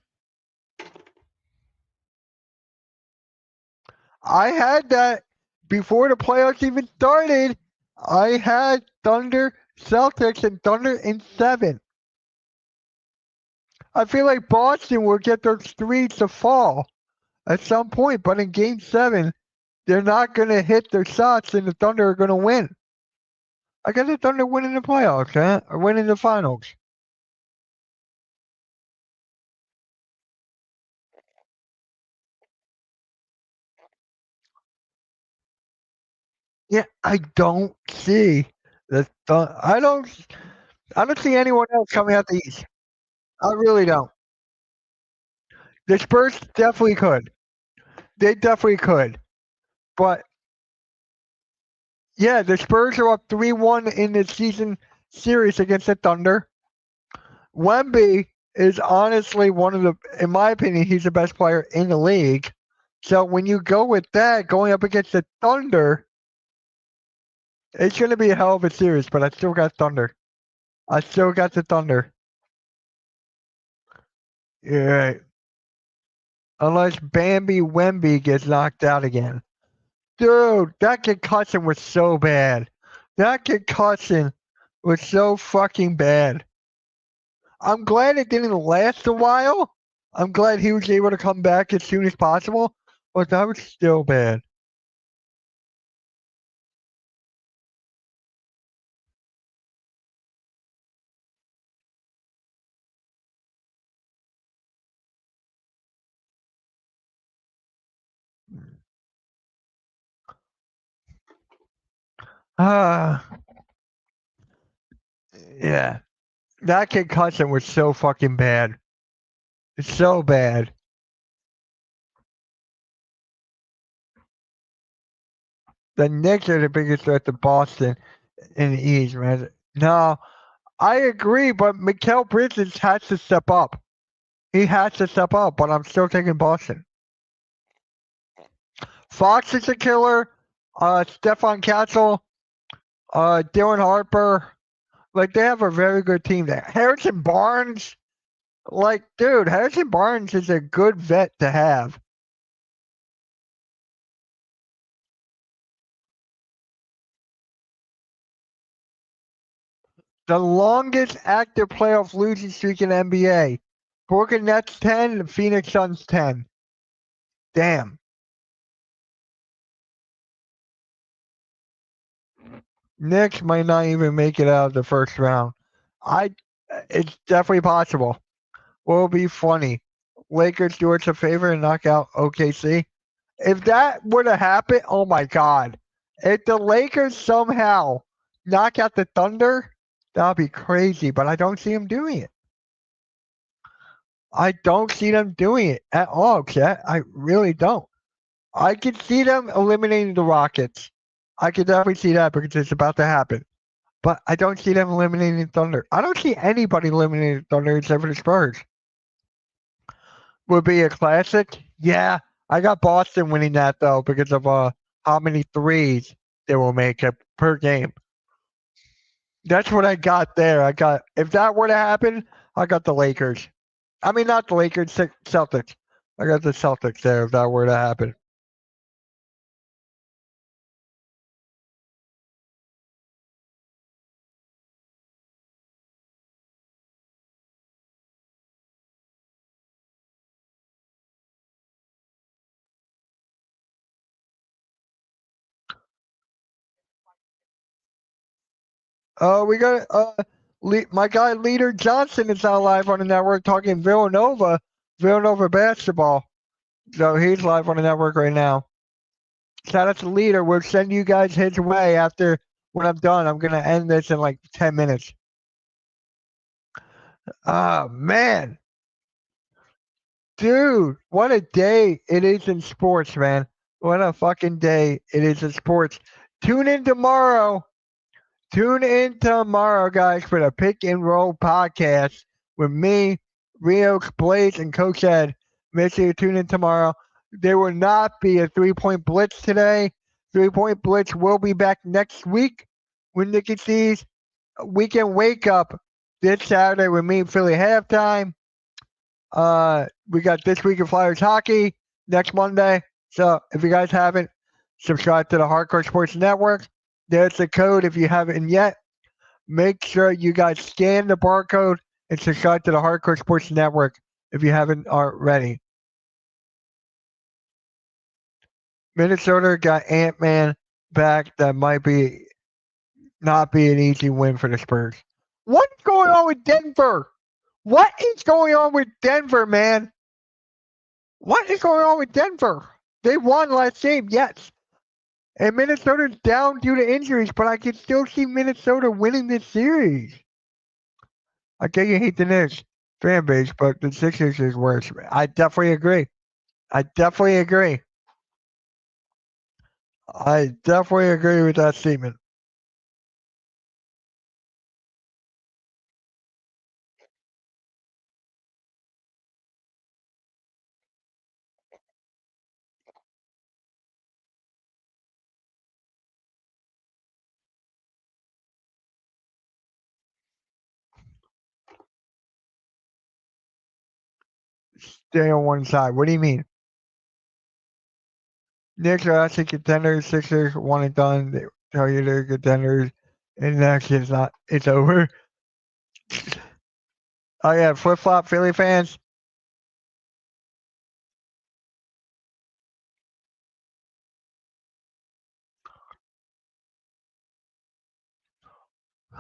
I had that before the playoffs even started. I had Thunder, Celtics, and Thunder in 7. I feel like Boston will get those threes to fall at some point, but in Game 7, they're not going to hit their shots, and the Thunder are going to win. I got the Thunder winning the playoffs, huh? Or winning the finals. Yeah, I don't see I don't see anyone else coming out the East. I really don't. The Spurs definitely could. They definitely could. But yeah, the Spurs are up 3-1 in the season series against the Thunder. Wemby is honestly in my opinion, he's the best player in the league. So when you go with that, going up against the Thunder, it's going to be a hell of a series, but I still got Thunder. I still got the Thunder. Yeah. Unless Bambi Wemby gets knocked out again. Dude, that concussion was so bad. That concussion was so fucking bad. I'm glad it didn't last a while. I'm glad he was able to come back as soon as possible, but that was still bad. Ah, yeah. That concussion was so fucking bad. It's so bad. The Knicks are the biggest threat to Boston in the East, man. No, I agree, but Mikal Bridges has to step up. He has to step up, but I'm still taking Boston. Fox is a killer. Stephon Castle, Dylan Harper. Like, they have a very good team there. Harrison Barnes. Like, dude, Harrison Barnes is a good vet to have. The longest active playoff losing streak in NBA. Brooklyn Nets 10, the Phoenix Suns 10. Damn. Knicks might not even make it out of the first round. It's definitely possible. Will be funny. Lakers do us a favor and knock out OKC. If that were to happen, oh my god. If the Lakers somehow knock out the Thunder, that'd be crazy, but I don't see them doing it. I don't see them doing it at all, Chet. I really don't. I could see them eliminating the Rockets. I could definitely see that because it's about to happen. But I don't see them eliminating Thunder. I don't see anybody eliminating Thunder except for the Spurs. Would be a classic. Yeah, I got Boston winning that though because of how many threes they will make per game. That's what I got there. I got if that were to happen, I got the Lakers. I mean, not the Lakers, Celtics. I got the Celtics there if that were to happen. We got my guy Leader Johnson is now live on the network talking Villanova basketball. So he's live on the network right now. Shout out to Leader. We'll send you guys his way after when I'm done. I'm gonna end this in like 10 minutes. Oh man. Dude, what a day it is in sports, man. What a fucking day it is in sports. Tune in tomorrow. Tune in tomorrow, guys, for the Pick and Roll podcast with me, Rio, Blaze, and Coach Ed. Make sure you tune in tomorrow. There will not be a 3-point blitz today. 3-point blitz will be back next week with Nikki C's weekend wake up this Saturday with me, Philly halftime. We got This Week in Flyers hockey next Monday. So if you guys haven't, subscribe to the Hardcore Sports Network. There's the code if you haven't yet. Make sure you guys scan the barcode and subscribe to the Hardcore Sports Network if you haven't already. Minnesota got Ant-Man back. That might not be an easy win for the Spurs. What's going on with Denver? What is going on with Denver, man? What is going on with Denver? They won last game, yes. And Minnesota's down due to injuries, but I can still see Minnesota winning this series. I get you hate the Knicks fan base, but the Sixers is worse. I definitely agree. I definitely agree with that statement. Stay on one side. What do you mean? Knicks are actually contenders. Sixers one and done. They tell you they're contenders, and actually it's not. It's over. Oh yeah, flip flop Philly fans.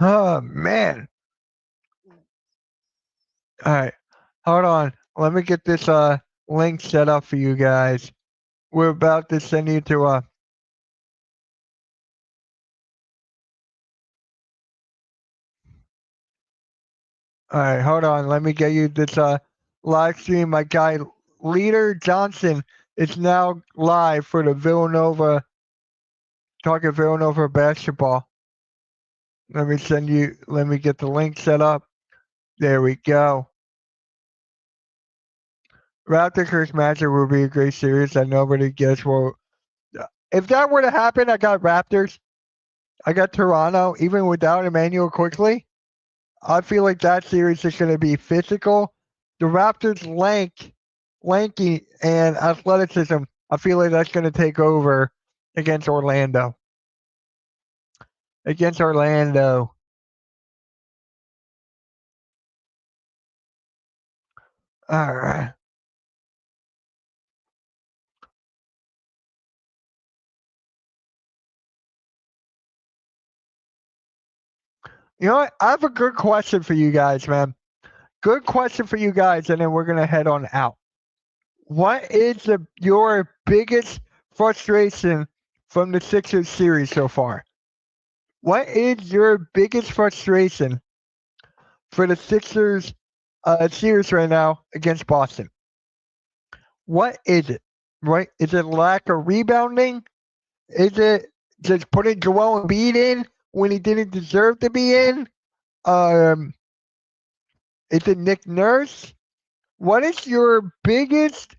Oh man. All right, hold on. Let me get this link set up for you guys. We're about to send you to All right, hold on. Let me get you this live stream. My guy Leader Johnson is now live for the talking Villanova basketball. Let me get the link set up. There we go. Raptors versus Magic will be a great series that nobody gets. Well, if that were to happen, I got Raptors. I got Toronto, even without Emmanuel quickly. I feel like that series is going to be physical. The Raptors' lanky, and athleticism, I feel like that's going to take over against Orlando. All right. You know what? I have a good question for you guys, man. Good question for you guys, and then we're going to head on out. What is your biggest frustration from the Sixers series so far? What is your biggest frustration for the Sixers series right now against Boston? What is it? Right? Is it lack of rebounding? Is it just putting Joel Embiid in when he didn't deserve to be in? Is it Nick Nurse? What is your biggest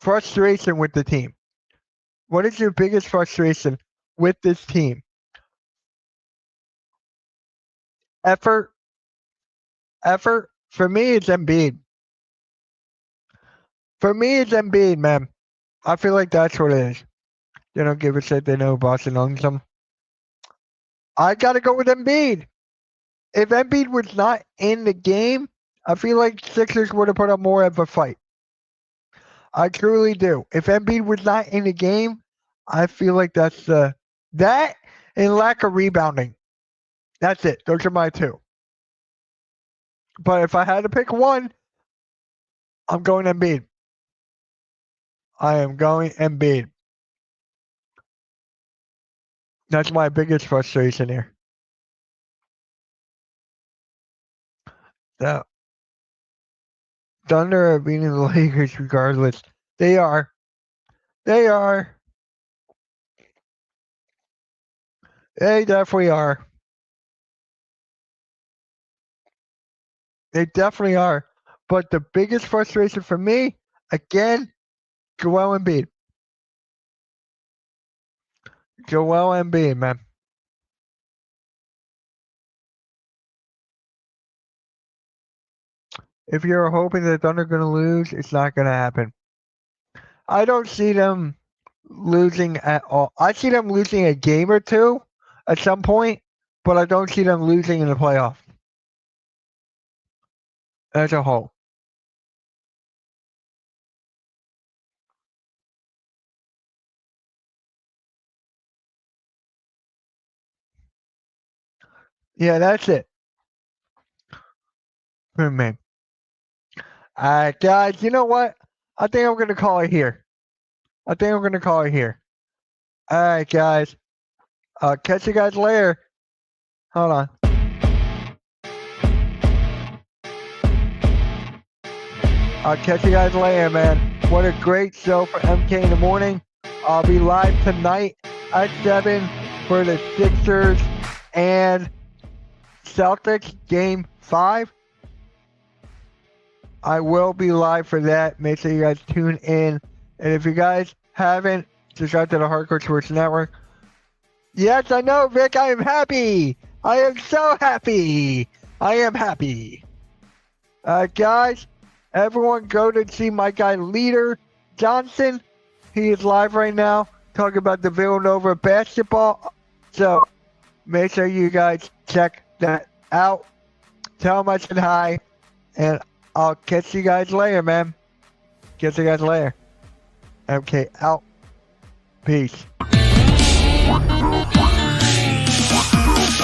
frustration with the team? What is your biggest frustration with this team? Effort. For me, it's Embiid. Man. I feel like that's what it is. They don't give a shit. They know Boston owns them. I got to go with Embiid. If Embiid was not in the game, I feel like Sixers would have put up more of a fight. I truly do. If Embiid was not in the game, I feel like that and lack of rebounding. That's it. Those are my two. But if I had to pick one, I'm going Embiid. I am going Embiid. That's my biggest frustration here. The Thunder are beating the Lakers regardless. They are. They are. They definitely are. They definitely are. But the biggest frustration for me, again, Joel Embiid. Joel Embiid, man. If you're hoping that Thunder are going to lose, it's not going to happen. I don't see them losing at all. I see them losing a game or two at some point, but I don't see them losing in the playoffs as a whole. Yeah, that's it. Man. All right, guys, you know what? I think I'm going to call it here. All right, guys. I'll catch you guys later. Hold on. I'll catch you guys later, man. What a great show for MK in the morning. I'll be live tonight at 7 for the Sixers and Celtics Game 5. I will be live for that. Make sure you guys tune in. And if you guys haven't, subscribe to the Hardcore Sports Network. Yes, I know, Vic. I am happy. I am so happy. I am happy. Guys, everyone go to see my guy Leader Johnson. He is live right now talking about the Villanova basketball. So make sure you guys check that out. Tell him I said hi. And I'll catch you guys later, man. Catch you guys later. MK out. Peace.